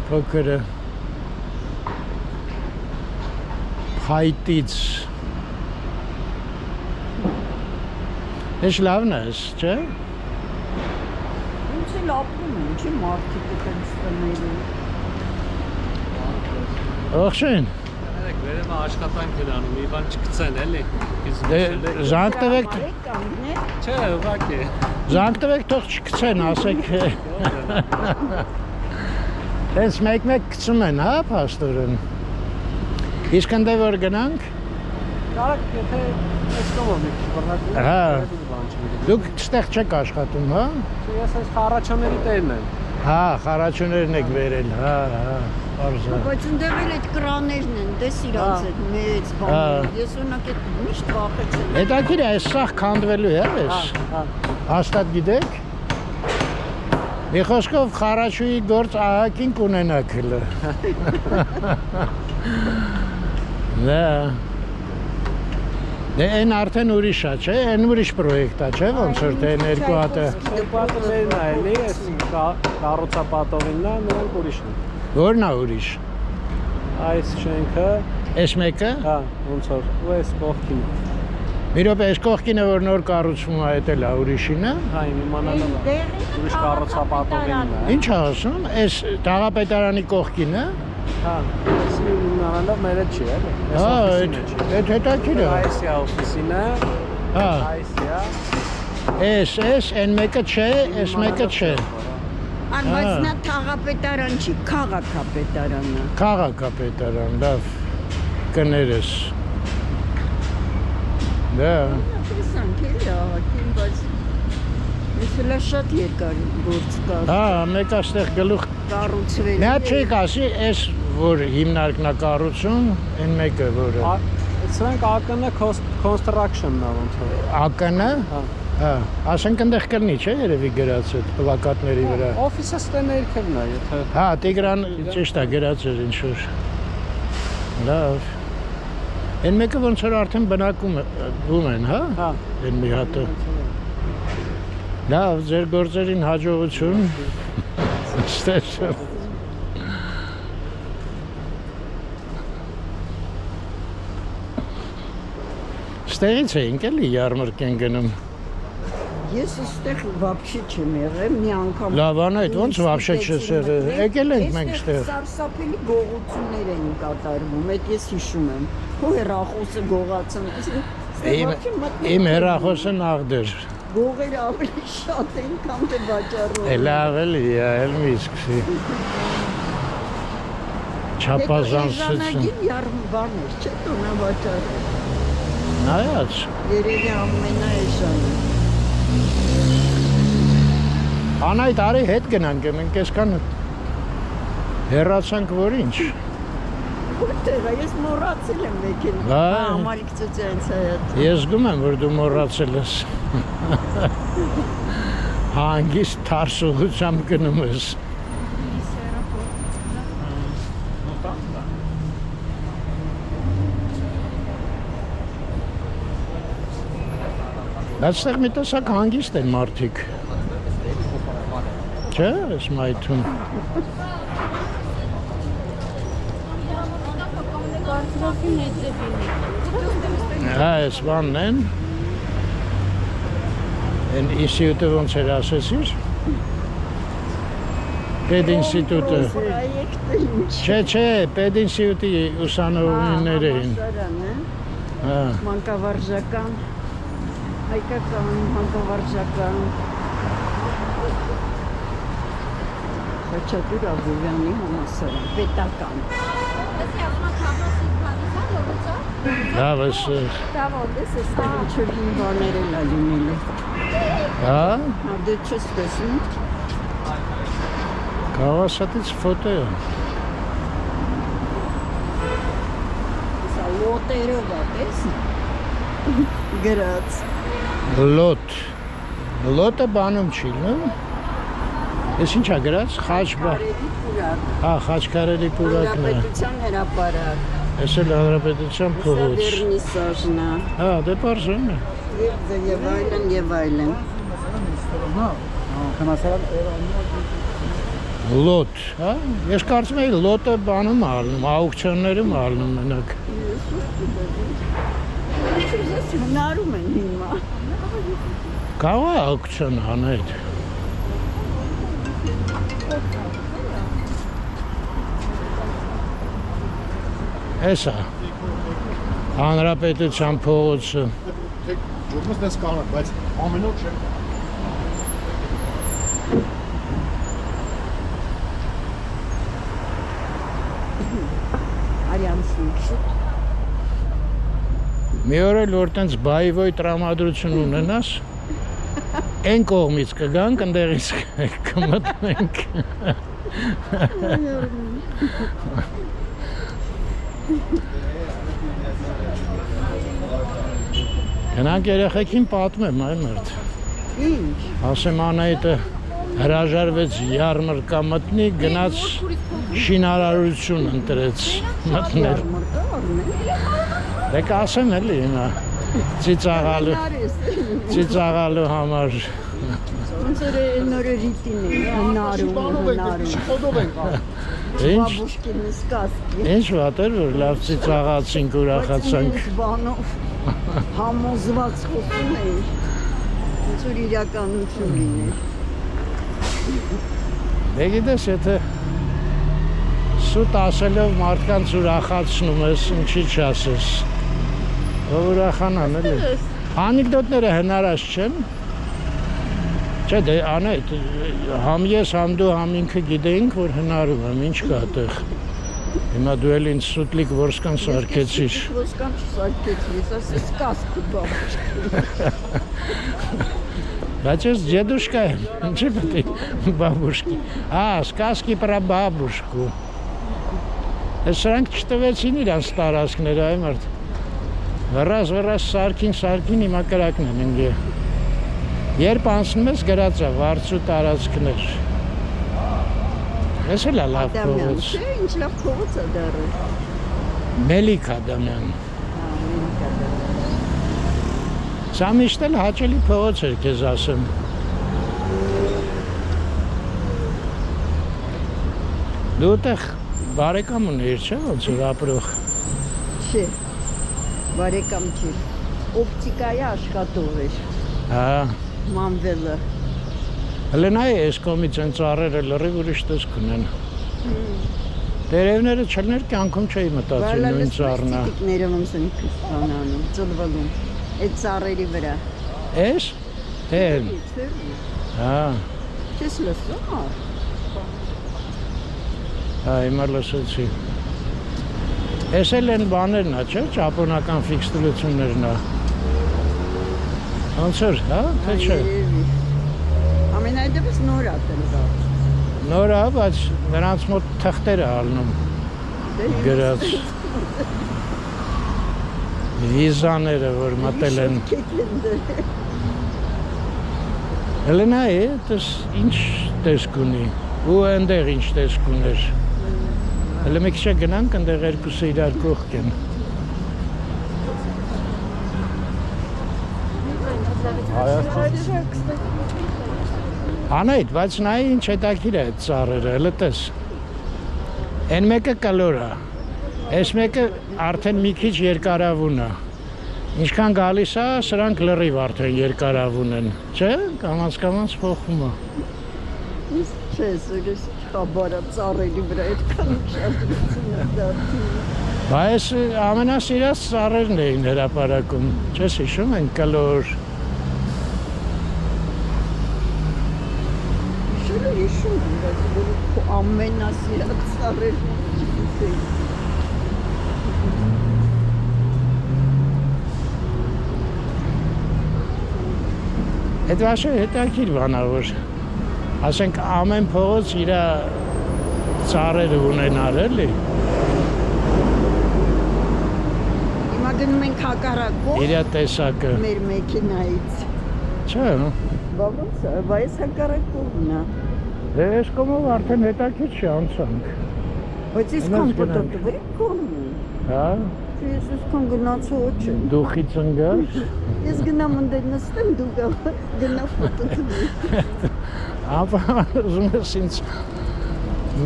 Փոքրը հայտից։ Էս լավն է, չէ՞։ Ինչ էլ ապրում են, ինչի մարդիկ այդպես տներում։ Ողջույն։ Վերևը աշխատանք են անում, մի բան չգցեն էլի։ Զանգ տվեք։ Չէ, ուղղակի։ Զանգ տվեք, թող չգցեն, ասեք։ Այս մեկ-մեկ գցում են, հա, փաստորեն։ Իսկ ընդ որ գնանք։ Կարակ, եթե այս կողմը մի քիչ բռնած։ Հա։ Դուք ստեղ չեք աշխատում, հա։ Ես այս խառաչաների տերն եմ։ Հա, խառաչուներն եք վերել, հա, արզա։ Բայց ընդեղ էլ այդ կրաներն են, դես իրանց այդ մեծ բանը։ Ես օրինակ այդ միշտ վախեցել եմ։ Հետաքրքիր է, այս սաղ քանդվելու է, էս։ Հաստատ գիտեք։ Մի խոսքով խառաչուի գործ ահագին կունենաք հլը։ Դա։ Դե այն արդեն ուրիշ է, չէ՞, այն ուրիշ պրոյեկտ է, չէ՞, ոնց որ թե երկու հատը։ Պատերն է էլի, այս կառուցապատողինն է, նրանք ուրիշ են։ Որն է ուրիշ։ Այս շենքը, Այս մեկը։ հա, ոնց որ, ու այս կողքին։ Մի րոպե, այս կողքինը որ նոր կառուցվում է, դա էլ է ուրիշինը։ Հա, իմանալով է։ Ուրիշ կառուցապատողինն է։ Ինչ ասում, այս Տաղապետարանի կողքինը։ Հա, այս իմանալով մերը չի, էլի։ Հա, այդ հետաքրքիր է։ Այս է օֆիսինը։ Հա, Այս է։ այս, այն մեկը չէ, այս մեկը չէ։ Բայց նա թաղապետարան չի, քաղաքապետարանն է։ Քաղաքապետարան, լավ, կներես։ Դա։ Տեսանք էլի ահագին, բայց ես հլա շատ երկար գործ կար։ Հա, մեկ աստեղ գլուխ Կառուցվել։ Նա չի ասի, այս որ հիմնարկն է կառուցում, այն մեկը որը։ Սրանք ԱԿՆ construction-ն է ոնց որ։ ԱԿՆ։ Հա, ասենք այնտեղ կլինի, չէ՞, երևի գրած այդ պլակատների վրա։ Օֆիսը ստե ներքևն է, եթե։ Հա, Տիգրան ճիշտ է գրած էր ինչ որ։ Լավ։ Այն մեկը ոնց որ արդեն բնակում են, հա։ Հա։ Այն մի հատը։ Լավ, ձեր գործերին հաջողություն։ Ստեսը։ Ստեղից էինք էլի յարմարք են գնում։ Ես այստեղ вообще չեմ եղել, մի անգամ։ Լավ, անայդ, ոնց вообще չես եղել։ Եկել ենք մենք այստեղ։ Սարսափելի գողություններ են կատարվում, այդ ես հիշում եմ։ Հո հեռախոսը գողացան։ Իմ հեռախոսը նախդեր։ Գողերը ավելի շատ են, քան թե վաճառողը։ Լավ էլի, էլ մի սկսի։ Չափազանցություն։ Եզանագին յարմ բաներ, չէ՞ տոնա վաճառը։ Նայած։ Երևի ամենաեշանը։ Անայդ արի հետ գնանք, մենք այսքան հեռացանք, որ ինչ։ Որտեղ է, ես մոռացել եմ եկել։ Համալիկ ծոցյանց հայատ։ Ես զգում եմ, որ դու մոռացել ես։ Հանգիստ թարսուղությամբ գնում ես։ Այստեղ մի տեսակ հանգիստ են մարդիկ։ Չէ, այս մայթում։ Հա, այս բանն են։ Են ինստիտուտը ոնց էր ասեցիր։ Պետինստիտուտը։ Չէ, պետինստիտուտի ուսանողներ էին։ Հա։ Մանկավարժական, հայկական, մանկավարժական։ Խաչատուր Աբովյանի համալսարան, պետական։ Լավ ես։ Դավոդես է ստեղիչորին բաներ էլ ալինելու։ Հա։ Հա, դե չես տեսնում։ Կավասատից ֆոտո է։ Սա լոտերով է, տես։ Գրած։ Լոտ։ Լոտը բանում չի, նո՞։ Ես ինչ է գրած, խաչբա։ Կարելի պուրակ։ Հա, խաչքարերի պուրակն է։ Պետության հրապարակ։ Ես էլ հանրապետության փողոց։ Վերնիսաժն է։ Հա, դե բարձր է։ Եվ այլն, եւ այլն։ Լոտ, հա? Ես կարծում եմ լոտը բանում առնում, աուկցիոններում առնում մենակ։ Ես հնարում են հիմա։ Կարող է աուկցիոն անել։ Էսա հանրապետության փողոցը։ Ուրմս դες կանակ, բայց ամենօր չեմ։ Մի օր էլ որ տենց բայվոյ տրամադրություն ունենաս, այն կողմից կգանք, ընդեղից կմտնենք։ Գնանք երեխեքին պատմեմ, այ մերդ։ Ինչ։ Ասեմ Անահիտը հրաժարվեց յարմրկա մտնի, գնաց շինարարություն ընտրեց մտնել։ Դե կասեմ էլի հիմա ծիծաղալու համար։ Ոնց էր նորը ռիտին է, հնարում։ Շփոթով ենք անում։ Ինչ, Բաբուշկինի սկազքի։ ինչ վատ էր, որ լավ ծիծաղացինք, ուրախացանք։ Բայց բանով համոզված խոսում էի։ Ոնց որ իրականություն լիներ։ Դե գիտես, եթե սուտ ասելով մարդկանց ուրախացնում ես, ինչի չասես։ Ով ուրախանան էլի։ Անեկդոտները հնարած չեն։ Չէ, դե Անահիտ, համ ես, համ դու, համ ինքը գիտեինք, որ հնարում եմ, ինչ կա այդտեղ։ Հիմա դու էլ ինձ սուտլիկ ոսկան սարքեցիր։ Ոսկան չսարքեցի, ես ասես սկազքի բաբուշկի։ Բայց ես դեդուշկա եմ, ինչի պետք է բաբուշկի։ Սկազքի պրա բաբուշկու։ Ես սրանք չտվեցին իրանց տարածքները, այ մարդ։ Վռազ սարքին, հիմա կրակն են ընգե։ Երբ անցնում ես գրած է վարձու տարածքներ։ Ես էլ լավ փողոց։ Չէ, ինչ լավ փողոց է դեռ։ Մելիք Ադամյան։ Սա միշտ էլ հաճելի փողոց էր, քեզ ասեմ։ Դու այդտեղ բարեկամ ունեիր, չէ՞, ոնց որ ապրող։ Չէ, բարեկամ չի։ Օպտիկայի աշխատող էր։ Հա։ Մանվելը։ Հələ նայ այս կողմից են ծառերը լրիվ ուրիշ տեսք ունեն։ Տերևները չլներ կյանքում չէի մտածել նույն ծառնա։ Տիկները ոնց են բանանում, ծլվալում։ Այդ ծառերի վրա։ Էս։ Էլ։ Հա։ Չես լսում։ Հա, հիմա լսեցի։ Էս էլ են բաներն է, չէ՞, ճապոնական ֆիքստրություններն է։ Ոնց էր, հա, թե չէ։ Ամենայդեպս նոր է տնված։ Նոր է, բայց նրանց մոտ թղթեր է ալնում։ Գրած։ Վիզաները, որ մտել են։ Հələ նայ, դες ինչ տեսք ունի։ Ու այնտեղ ինչ տեսք ուներ։ Հələ մի քիչ գնանք, այնտեղ երկուսը իրար կողք են։ Անահիտ, բայց նայ ինչ հետաքրքիր է այդ ծառերը, հələ տես։ Այն մեկը կլոր է։ Այս մեկը արդեն մի քիչ երկարավուն է։ Ինչքան գալիս է, սրանք լրիվ արդեն երկարավուն են, չէ՞, կամաց փոխվում է։ Չէ, սուրս չխաբարա ծառերի վրա այդքան ուշադրություն է դարձնում։ Բայց ամենասիրած ծառերն էին հրապարակում, չես հիշում են կլոր։ Հիշում եմ, բայց ամենասիրած ծառերն են։ Այդ վաշը հետաքրքիր բան է, որ ասենք ամեն փողոց իր ծառերը ունենար, էլի։ Հիմա գնում ենք հակառակով։ Իր տեսակը։ Մեր մեքենայից։ Չէ։ Ոնց է, բայց հակառակովն է։ Դե այս կողմով արդեն հետաքրքիր չի անցանք։ Բայց իսկան պտտվի կողմում։ Հա, Ես իսկան գնացու ոչ եմ։ դու խիցնգար։ Ես գնամ ընդեր նստեմ, դու գնա պտտվի։ Ապա ուզում ես ինձ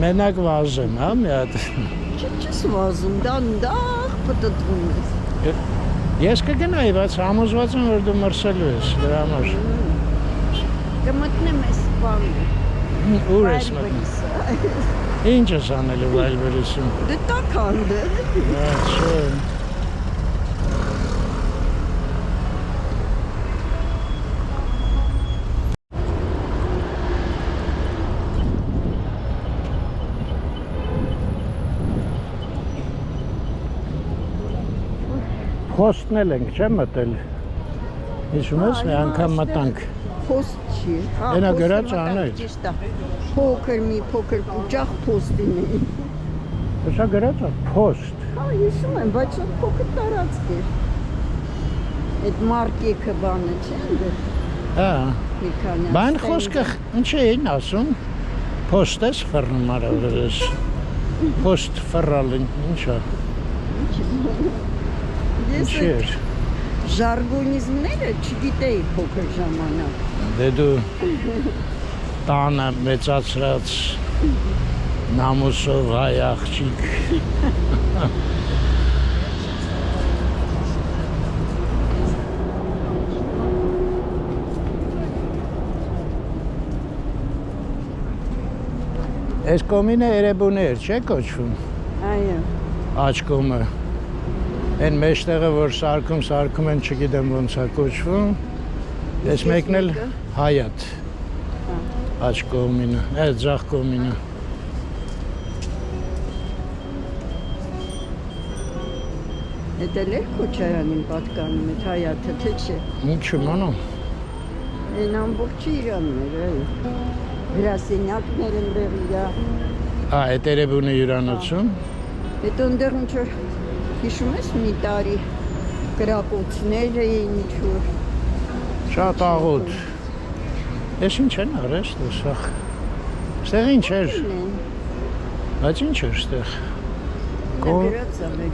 մենակ վազեմ, հա, մի հատ։ Չես վազում, դանդաղ պտտվում ես։ Ես կգնայի, բայց համոզված եմ, որ դու մրսելու ես, դրա համար։ Կմտնեմ ես բանը։ Ուր ես մտնում։ Ինչ ես անելու վայլվերիսում։ Դե տակ անդեր։ Չէ։ Խոստնել ենք, չէ՞ մտել։ Հիշում ես, մի անգամ մտանք։ Post չի։ Ենա գրած աներ։ Ճիշտ է։ Փոքր պուճախ post-ին է։ Սա գրած է post։ Հա, հիշում եմ, բայց շատ փոքր տարածք է։ Այդ մարկեքը բանը չէ՞ այնտեղ։ Հա։ Մի քանի։ Բան խոսքը ինչ էին ասում։ Post ես ֆռնում արավերես։ Post ֆռալին ինչա։ Ես Չէր։ ժարգոնիզմները չգիտեի փոքր ժամանակ։ Դե դու տանը մեծացրած նամուսով հայ աղջիկ։ Այս կոմինը Էրեբուներ չէ կոչվում, Այո։ աջ կոմը։ Այն մեջտեղը, որ սարքում են, չգիտեմ ոնց է կոչվում, ես մեկն էլ Հայատ, աջ կոմինը, այդ ձախ կոմինը։ Էդ էլ էր Քոչարյանին պատկանում այդ Հայաթը, թե չէ։ Ինչ իմանում։ Այն ամբողջը իրանն էր, այո։ Գրասենյակներ ընդեղ իրա։ Այդ Էրեբունի հյուրանոցում։ Հետո ընդեղ ինչ-որ հիշում ես մի տարի գրակոծներ էին ինչ-որ։ Շատ աղոտ։ Ես ինչ են արես դեսախ։ Ստեղ ինչ էր, բայց ինչ էր ստեղ։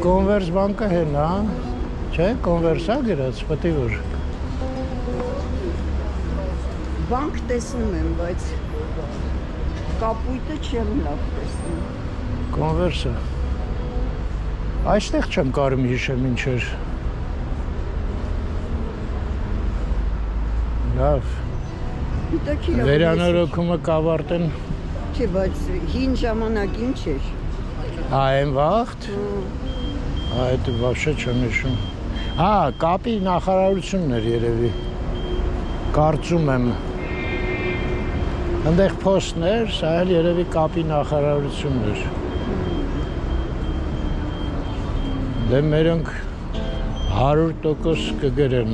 Կոնվերս բանկը հեն, հա։ Չէ, կոնվերսա գրած, պտի որ։ Բանկ տեսնում եմ, բայց կապույտը չեմ լավ տեսնում։ Կոնվերսը։ Այստեղ չեմ կարում հիշեմ ինչ էր։ Լավ։ Վերանորոգումը կավարտեն։ Չէ, բայց հին ժամանակ ինչ էր։ Այն վաղտ։ Այդ вообще չեմ հիշում։ Կապի նախարարությունն էր երևի։ Կարծում եմ։ Այնտեղ փոստներ, սա էլ երևի կապի նախարարությունն էր։ Դե մերոնք 100% կգրեն։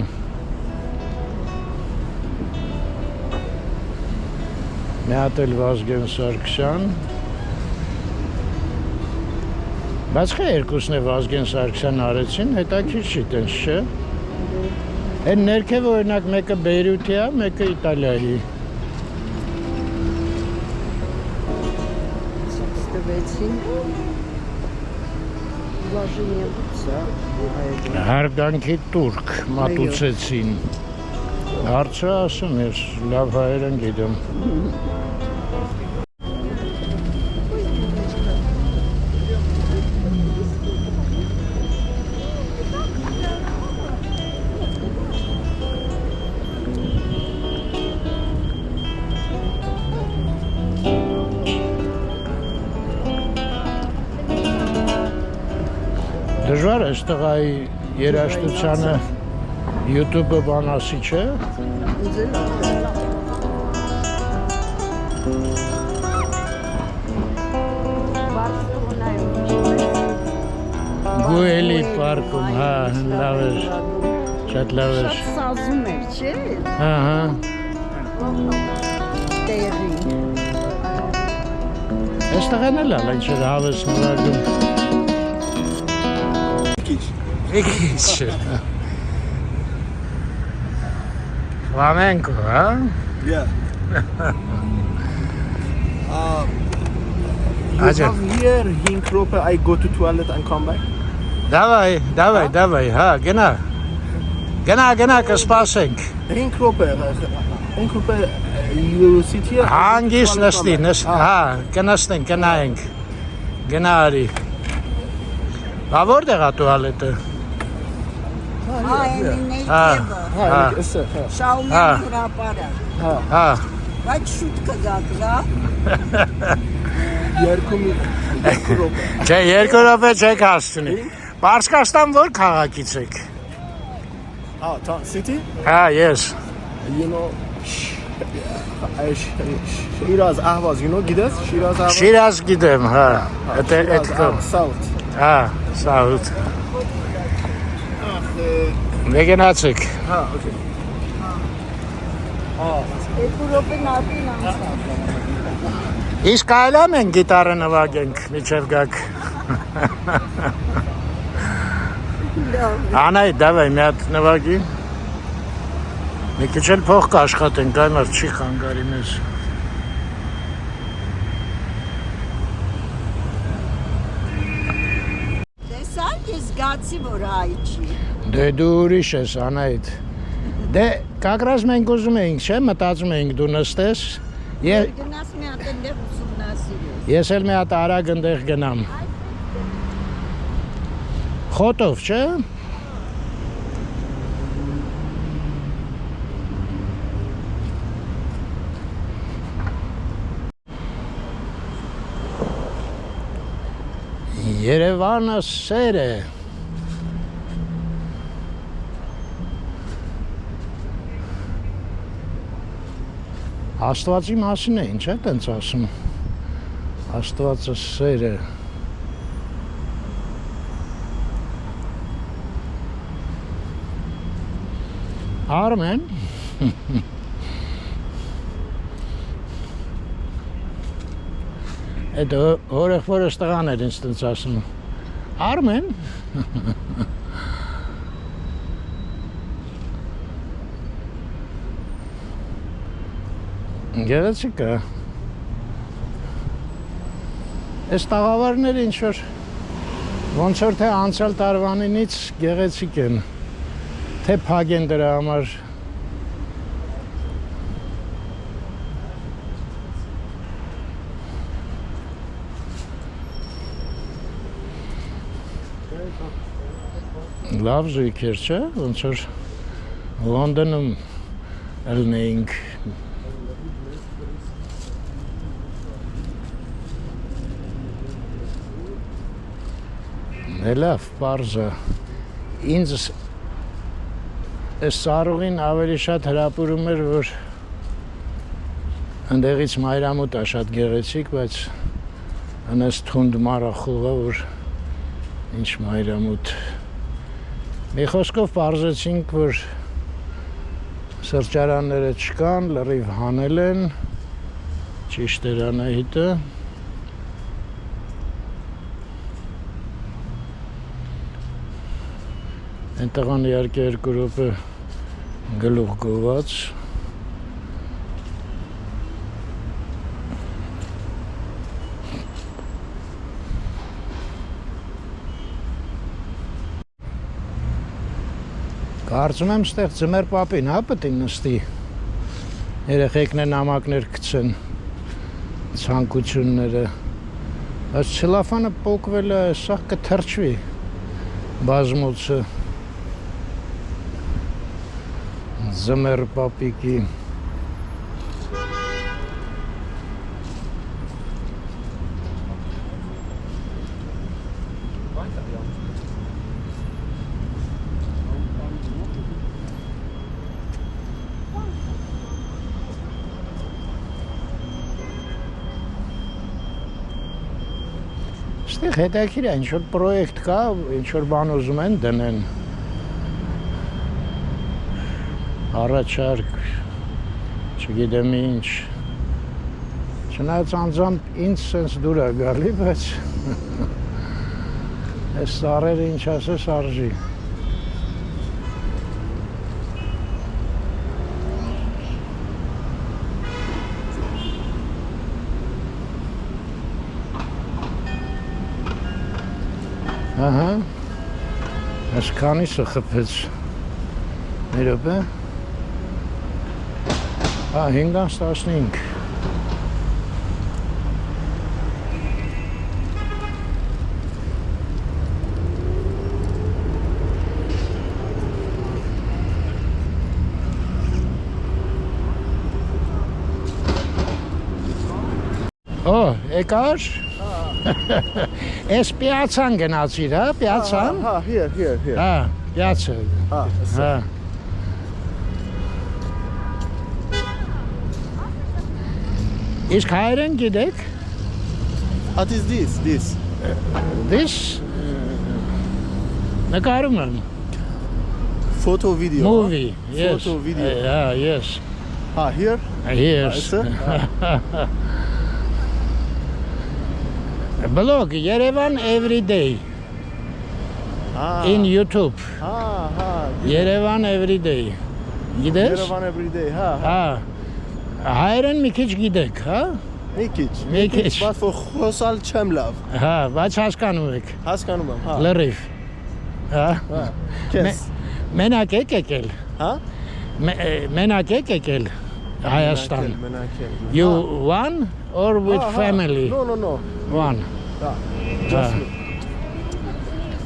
Մի հատ էլ Վազգեն Սարգսյան։ Բայց խե երկուսն է Վազգեն Սարգսյան արեցին, հետաքրքիր չի տենց, չէ։ Այն ներքևը օրինակ մեկը Բեյրութի է, մեկը Իտալիայի։ Ստվեցին։ Հարգանքի տուրք մատուցեցին։ Հարցը ասում ես, լավ հայերեն գիտեմ։ Դժվար է ստղայի երաշտությանը YouTube-ը բան ասի, չէ։ Գուելի պարկում, հա, լավ էր, շատ լավ էր։ Շատ սազում էր, չէ։ Ահա։ Տեղի։ Այստեղն էլ ալ, ինչ էր հավես նվագում։ Եկիչ։ Flamenco, huh? Yeah. Aja. have here, Hinkrope, I go to toilet and come back. Давай, հա, գնա կսպասենք։ Hinkrope, you sit here. Հանգիստ toilet, նստի, come back. հա, գնանք։ Գնա արի։ Բա որտեղ է տուալետը։ Այ Issa, Շաումյան հրապարակ։ Հա, Բայց շուտ կգաք, լա։ Hinkrope. չէ, 2 րոպե չեք հասցնի։ Պարսկաստան որ քաղաքից եք։ City? Հա, ես։ You know, Shiraz Ahvaz, you know, Gides? Shiraz Ahvaz? Շիրազ գիտեմ, հա։ Shiraz Ahvaz, South. Հա, սաղուտ։ Վեգենացեք։ Okay. Երկու րոպե նատին անցավ։ Իսկ այլա մենք գիտարը նվագենք, միջև գակ։ Անայ, դավայ, մի հատ նվագի։ Մի քիչ էլ փող կաշխատենք, այմար չի խանգարի մեզ։ Տեսակ ես գացի, որ այ չի։ Դե դու ուրիշ ես, Անայդ։ Դե, կակրաս մենք ուզում էինք, չէ, մտածում էինք դու նստես։ Գնաս մի հատ այնտեղ ուսումնասիրես։ Ես էլ մի հատ արագ ընդեղ գնամ։ Խոտով, չէ։ Երևանը սեր է։ Աստվածի մասին է, ինչ է տենց ասում։ Աստվածը սեր է։ Արմեն։ Այդ օրեղվորս տղան էր ինձ տենց ասում։ Արմեն։ Գեղեցիկ է։ Այս տաղավարները ինչ-որ ոնց որ թե անցյալ տարվանինից գեղեցիկ են, թե փակ են դրա համար։ Լավ զույգ էր, չէ, ոնց որ Լոնդոնում ելնեինք։ Լավ, պարզը, ինձ այս սարուղին ավելի շատ հրապուրում էր, որ ընդեղից մայրամուտ է շատ գեղեցիկ, բայց անես թունդ մարախուղը, որ ինչ մայրամուտ։ Մի խոսքով պարզեցինք, որ սրճարանները չկան, լրիվ հանել են, ճիշտ էր Անահիտը։ Այն տղան իհարկե 2 րոպե գլուխ գոված։ Կարծում եմ ստեղ ձմեր պապին, հա, պետք է նստի։ Երեխեքն են նամակներ գցեն, ցանկությունները։ Այս ցելոֆանը պոկվել է, սա կթրջվի բազմոցը։ Ձմեր պապիկի։ Ստեղ հետաքրքիր է, ինչ-որ պրոյեկտ կա, ինչ-որ բան ուզում են դնեն։ Առաջարկ, չգիտեմ ինչ։ Չնայած անձամբ ինձ սենց դուր է գալի, բայց այս սարերը ինչ ասես արժի։ Ահա։ Այս քանիսը խփեց։ Ներոպե։ 5:15։ Օ, եկար։ Էս պիացան գնացիր, հա, պիացան։ Here. Հա, պիացը։ Հա։ Իսկ հայերեն գիտեք։ What is this? This նկարում եմ։ Photo video. Movie, yes. Photo video. Yes. Here? Yes. Blog Yerevan every day in YouTube. Yerevan every day. Գիտես։ Yerevan every day, Հա։ Հայերեն մի քիչ գիտեք, հա։ մի քիչ, բայց խոսալ չեմ լավ։ Հա, բայց հասկանում եք։ Հասկանում եմ, հա։ Լրիվ։ Հա։ Քեզ։ Մենակ եք եկել։ Հա։ Մենակ եք եկել Հայաստան։ Մենակ եմ։ You one or with family? No. One. Just me.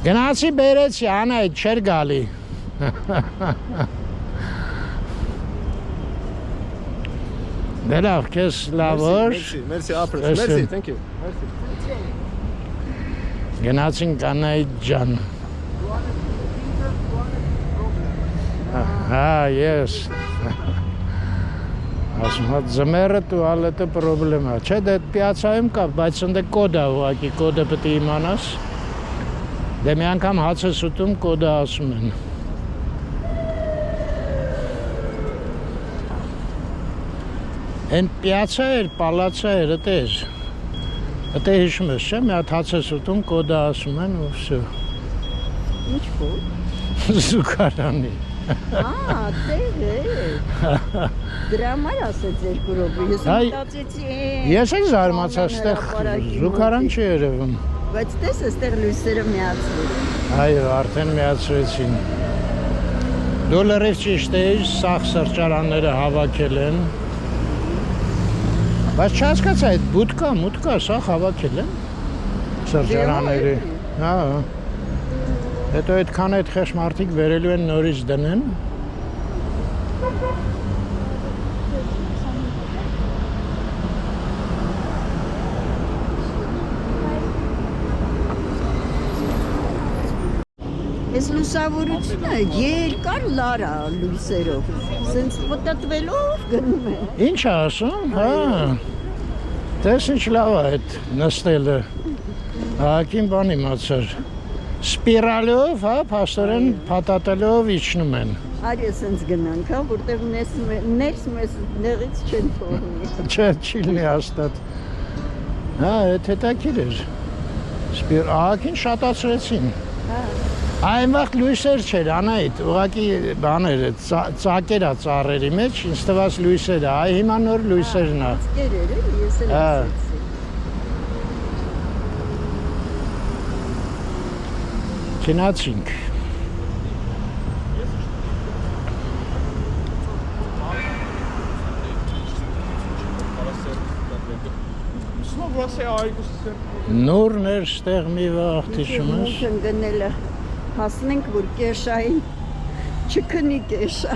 Գնացի բերեցի, անայդ չեր գալի։ Դե լավ, քեզ լավ օր։ Merci, ապրես։ Merci, thank you. Գնացինք Անայդ ջան։ Հա, yes։ Ասում հա ձմերը տուալետը պրոբլեմա։ Չէ, դե պիացայում կա, բայց ընդ կոդա ուղղակի, կոդը պետք է իմանաս։ Դե մի անգամ հաց ես ուտում, կոդը ասում են։ Են պիացա էր, պալացա էր, էդ էր։ Էդ է հիշում ես, չէ, մի հատ հաց ես ուտում, կոդը ասում են ու վсё։ Ինչ կոդ։ Զուգարանի։ Տեղ է։ Դրա համար ասեց 2 րոպե։ Ես մտածեցի։ Ես էլ զարմացա, այստեղ զուգարան չի երևում։ Բայց տես այստեղ լույսերը միացրել են։ Այո, արդեն միացրեցին։ Դու լրիվ ճիշտ ես, սաղ սրճարանները հավաքել են։ Բայց չհասկացա, այդ բուտկա, սաղ հավաքել են սրճարանները։ Հա։ Հետո այդքան այդ խեղճ մարդիկ վերելու են նորից դնեն։ Այս լուսավորությունը երկար լարա լույսերով, սենց պտտվելով գնում է։ Ինչ ասում, հա, տես ինչ լավ է այդ նստելը, հակին բան իմացար, սպիրալով, հա, պաստորեն պատատելով իջնում են։ Արի սենց գնանք, հա, որտեղ ներս մեզ նեղից չեն թողնի։ Չէ, չիլնի հաստատ։ Հա, այդ հետաքրիր էր, հակին շատացրեցին։ Այն վաղ լույսեր չէր, Անայդ, ուղղակի բաներ, ծակեր է ծառերի մեջ, ինձ թվաց լույսեր է, այ հիմա նոր լույսերն է։ Ծկեր էր, ես էլ ասեցի։ Քնացինք։ Նուրն էր ստեղ մի վաղ թիշում ես։ Մուքն գնելը հասնենք, որ կեշային չքնի կեշա,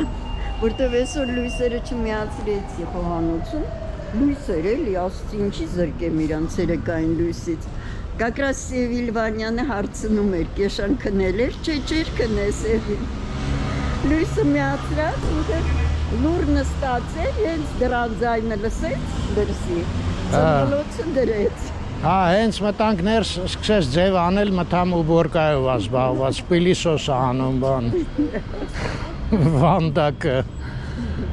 որտև այսօր լույսերը չմիացրեցի խոհանոցում, լույսեր էլի, ասեցի ինչի զրկեմ իրանց երեկային լույսից, կակրաս Սևիլ Վանյանը հարցնում էր, կեշան քնել էր, չէր քնե Սևիլ, լույսը միացրած, ինքը լուր նստացել, հենց դրան ձայնը լսեց դրսի, ծնվելոցը դրեց։ Հա, հենց մտանք ներս սկսեց ձև անել, մտամ ու բորկայով ազբաղված, պիլիսոս անում բան, վանդակը,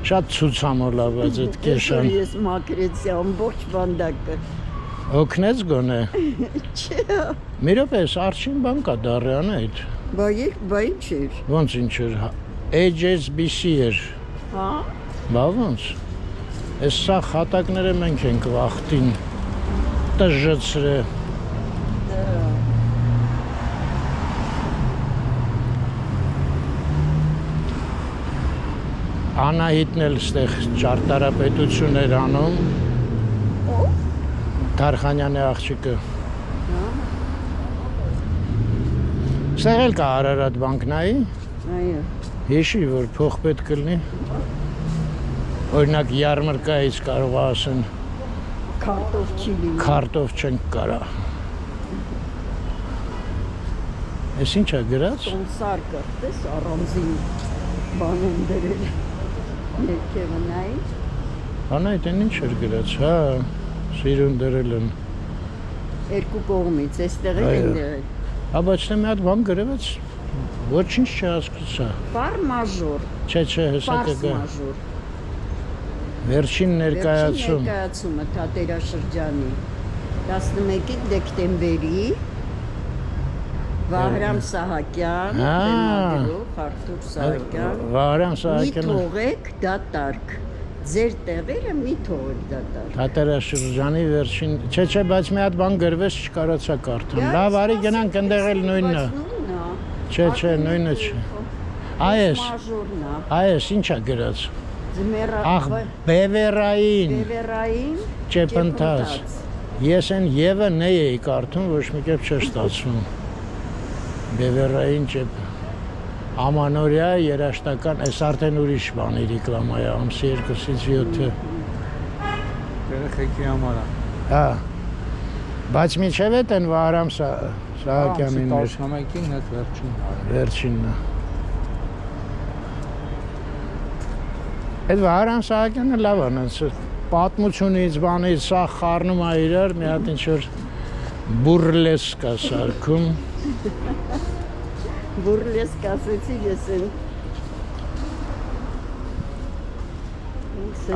շատ ցուցամոլավաց այդ կեշան։ Ես մակրեցի ամբողջ վանդակը։ Օգնեց գոնե։ Չէ։ Մի րոպե, արդյուն բան կա դառյան այդ։ Բա ինչ էր։ Ոնց ինչ էր, HSBC էր։ Հա։ Բա ոնց։ Այս սա խատակները մենք ենք վախտին։ Տժծրե։ Անահիտն էլ ստեղ ճարտարապետություն էր անում։ Թարխանյանի աղջիկը։ Ստեղ էլ կա Արարատ բանկնայի։ Այո։ Հիշի, որ փող պետք կլինի։ Օրինակ յարմարկայից կարող ասեն Քարտով չի լինի։ քարտով չենք կարա։ Էս ի՞նչ է գրած։ Սարկը, տես առանձին բան են դրել։ Ներքևը նայի։ Անայդ են ինչ էր գրած, հա, սիրուն դրել են։ Երկու կողմից, այստեղ են դրել։ Հա, բայց թե մի հատ բան գրված, ոչինչ չհասկացա։ Ֆար մաժոր։ Չէ, հեսա Ֆարս կգա։ մաժոր։ Վերջին ներկայացում։ Ներկայացումը Թատերաշրջանի 11 դեկտեմբերի Վահրամ Սահակյան, բեմադրող Արթուր Սահակյան։ Վահրամ Մի Սահակյանը թողեք դատարկ։ Ձեր տեղերը մի թողեք դատարկ։ Թատերաշրջանի վերջին, չէ, բայց մի հատ բան գրվեց չկարողացա կարդալ։ Լավ, արի գնանք ընդեղ էլ նույնն է։ Չէ, նույնը չէ։ Այս, ինչա գրած։ Ախ, բևերային ճեպընթաց։ Ես են Եվը նե էի կարդում, ոչ մի կերպ չէր ստացվում։ Բևերային ճեպ։ Ամանորյա երաշտական, այս արդեն ուրիշ բանի ռեկլամա է, ամսի 2-ից 7-ը։ Երեխեքի համար է։ Հա։ Բայց միջև էտ են Վահրամ Սահակյանին էր։ 11-ին հետ Վերջինն է։ Այդ Վահրամ Սահակյանը լավ է, պատմությունից, բանից, սա խառնում է իրար, մի հատ ինչ-որ բուրլեսկա սարքում։ Բուրլեսկ ասեցի ես են։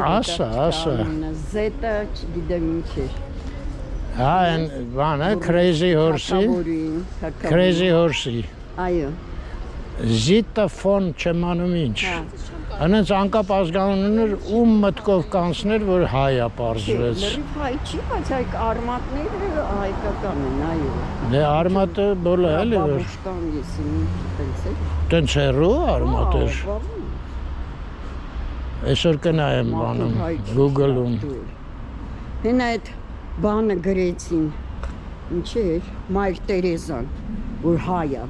Ասա։ Զետը չգիտեմ ինչ էր։ Հա, են բանը, Crazy Horse-ի։ Crazy Horse-ի։ Այո։ Զիտը ֆոն չեմ անում ինչ։ Անենց անկապ ազգանունն էր, ում մտքով կանցներ, որ հայ է պարզվեց։ Լրիվ հայ չի, բայց այ արմատները հայկական են, այո։ Դե արմատը բոլը էլի որ։ Բաբուշկան եսին, տենց է։ Տենց հեռու արմատ էր։ Այսօր կնայեմ բանում, Google-ում։ Հեն այդ բանը գրեցին, ինչ էր, Մայր Տերեզան, որ հայ է,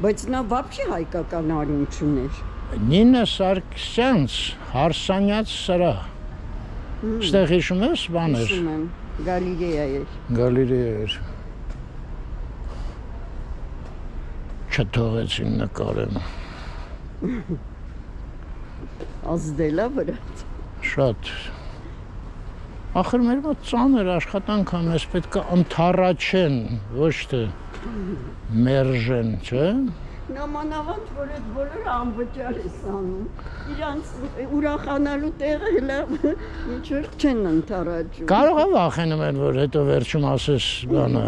բայց նա вообще հայկական արյուն չուներ։ Նինա Սարգսյանց Հարսանյաց սրահ։ Ստեղ հիշում ես բաներ։ Հիշում եմ, գալերեա էր։ Գալերեա էր։ Չթողեցին նկարեմ։ Ազդելա վրա։ Շատ։ Ախր մեր մոտ ծանր աշխատանք ա, մեզ պետք է ընդառաջեն, ոչ թե մերժեն, չէ՞։ Նամանավանդ, որ այդ բոլորը անվճար ես անում, իրանց ուրախանալու տեղը հլա ինչ-որ չեն ընդառաջում։ Կարող է վախենում են, որ հետո վերջում ասես բանը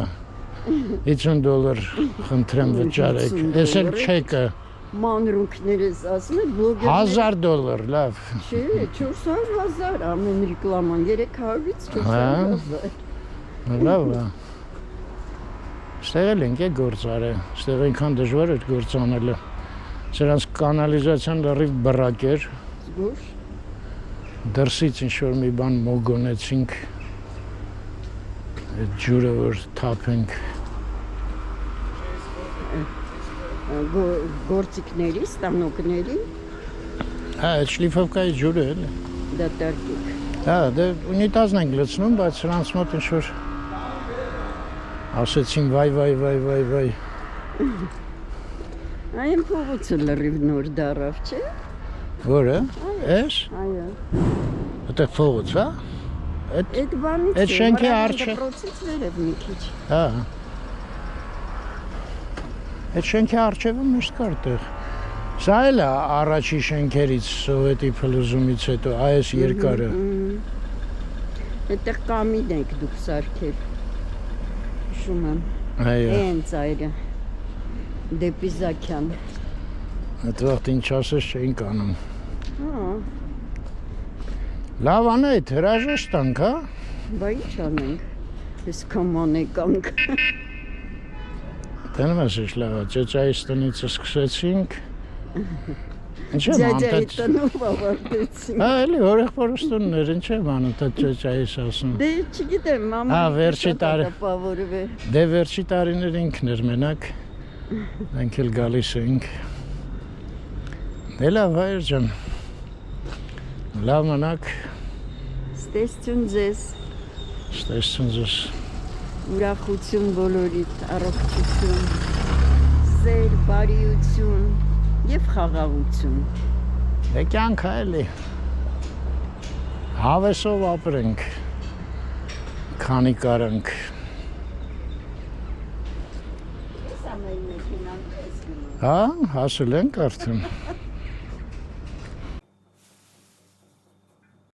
$50 խնդրեմ վճարեք, ես էլ չեկը։ Մանրունքներ ես ասում եք, բլոգերներ։ $1000, լավ։ Չէ, 400,000 ամեն ռեկլաման, 300-ից 400,000։ Լավ է։ Ստեղ էլ ենք է գործ արել, ստեղ այնքան դժվար էր գործ անելը։ Սրանց կանալիզացիան լրիվ բռակ էր։ Զգուշ։ Դրսից ինչ-որ մի բան մոգոնեցինք, այդ ջուրը որ թափենք։ Գործիքների, ստանոկների։ Հա, այդ շլիֆովկայի ջուրը էլ է։ Դատարկիկ։ Հա, դե ունիտազն ենք լցնում, բայց սրանց մոտ ինչ-որ ասեցին վայ։ Այն փողոցը լրիվ նոր դարավ, չէ։ Որը։ Էս։ Այո։ Այդտեղ փողոց, հա։ Այդ բանից Այդ շենքի արջը։ Դպրոցից վերև մի քիչ։ Հա։ Այդ շենքի արջևը միշտ կար տեղ։ Սա էլ է առաջի շենքերից սովետի փլուզումից հետո, այս երկարը։ Այդտեղ կամին եք դուք սարքել։ Հիշում եմ։ Այո։ Հենց այրը։ Դեպի Զաքյան։ Այդ վաղտ ինչ ասես չէինք անում։ Հա։ Լավ անեիդ, հրաժեշտ տանք, հա։ Բա ինչ անենք։ Ես կաման եկանք։ Տենում ես ինչ լավ է, ճեճայից տնից սկսեցինք, Ինչ եմ Ջաջայի անում։ տնով ավարտեցին։ Հա, էլի օրեղբորստուններ, ինչ եմ անում, դա ջաջայիս ասում։ Դե չգիտեմ, մաման։ Հա, վերջի տարի։ Տպավորվե։ Դե վերջի տարիներ ինքն էր մենակ։ Մենք էլ գալիս էինք։ Դե լավ, հայր ջան։ Լավ մնաք։ Ստեսություն ձեզ, Ստեսություն ձեզ։ ուրախություն բոլորիդ, առողջություն, սեր, բարիություն եւ խաղաղություն։ Դե կյանքը էլի։ Հավեսով ապրենք։ Քանի կարանք։ Հա, հասել ենք արդեն։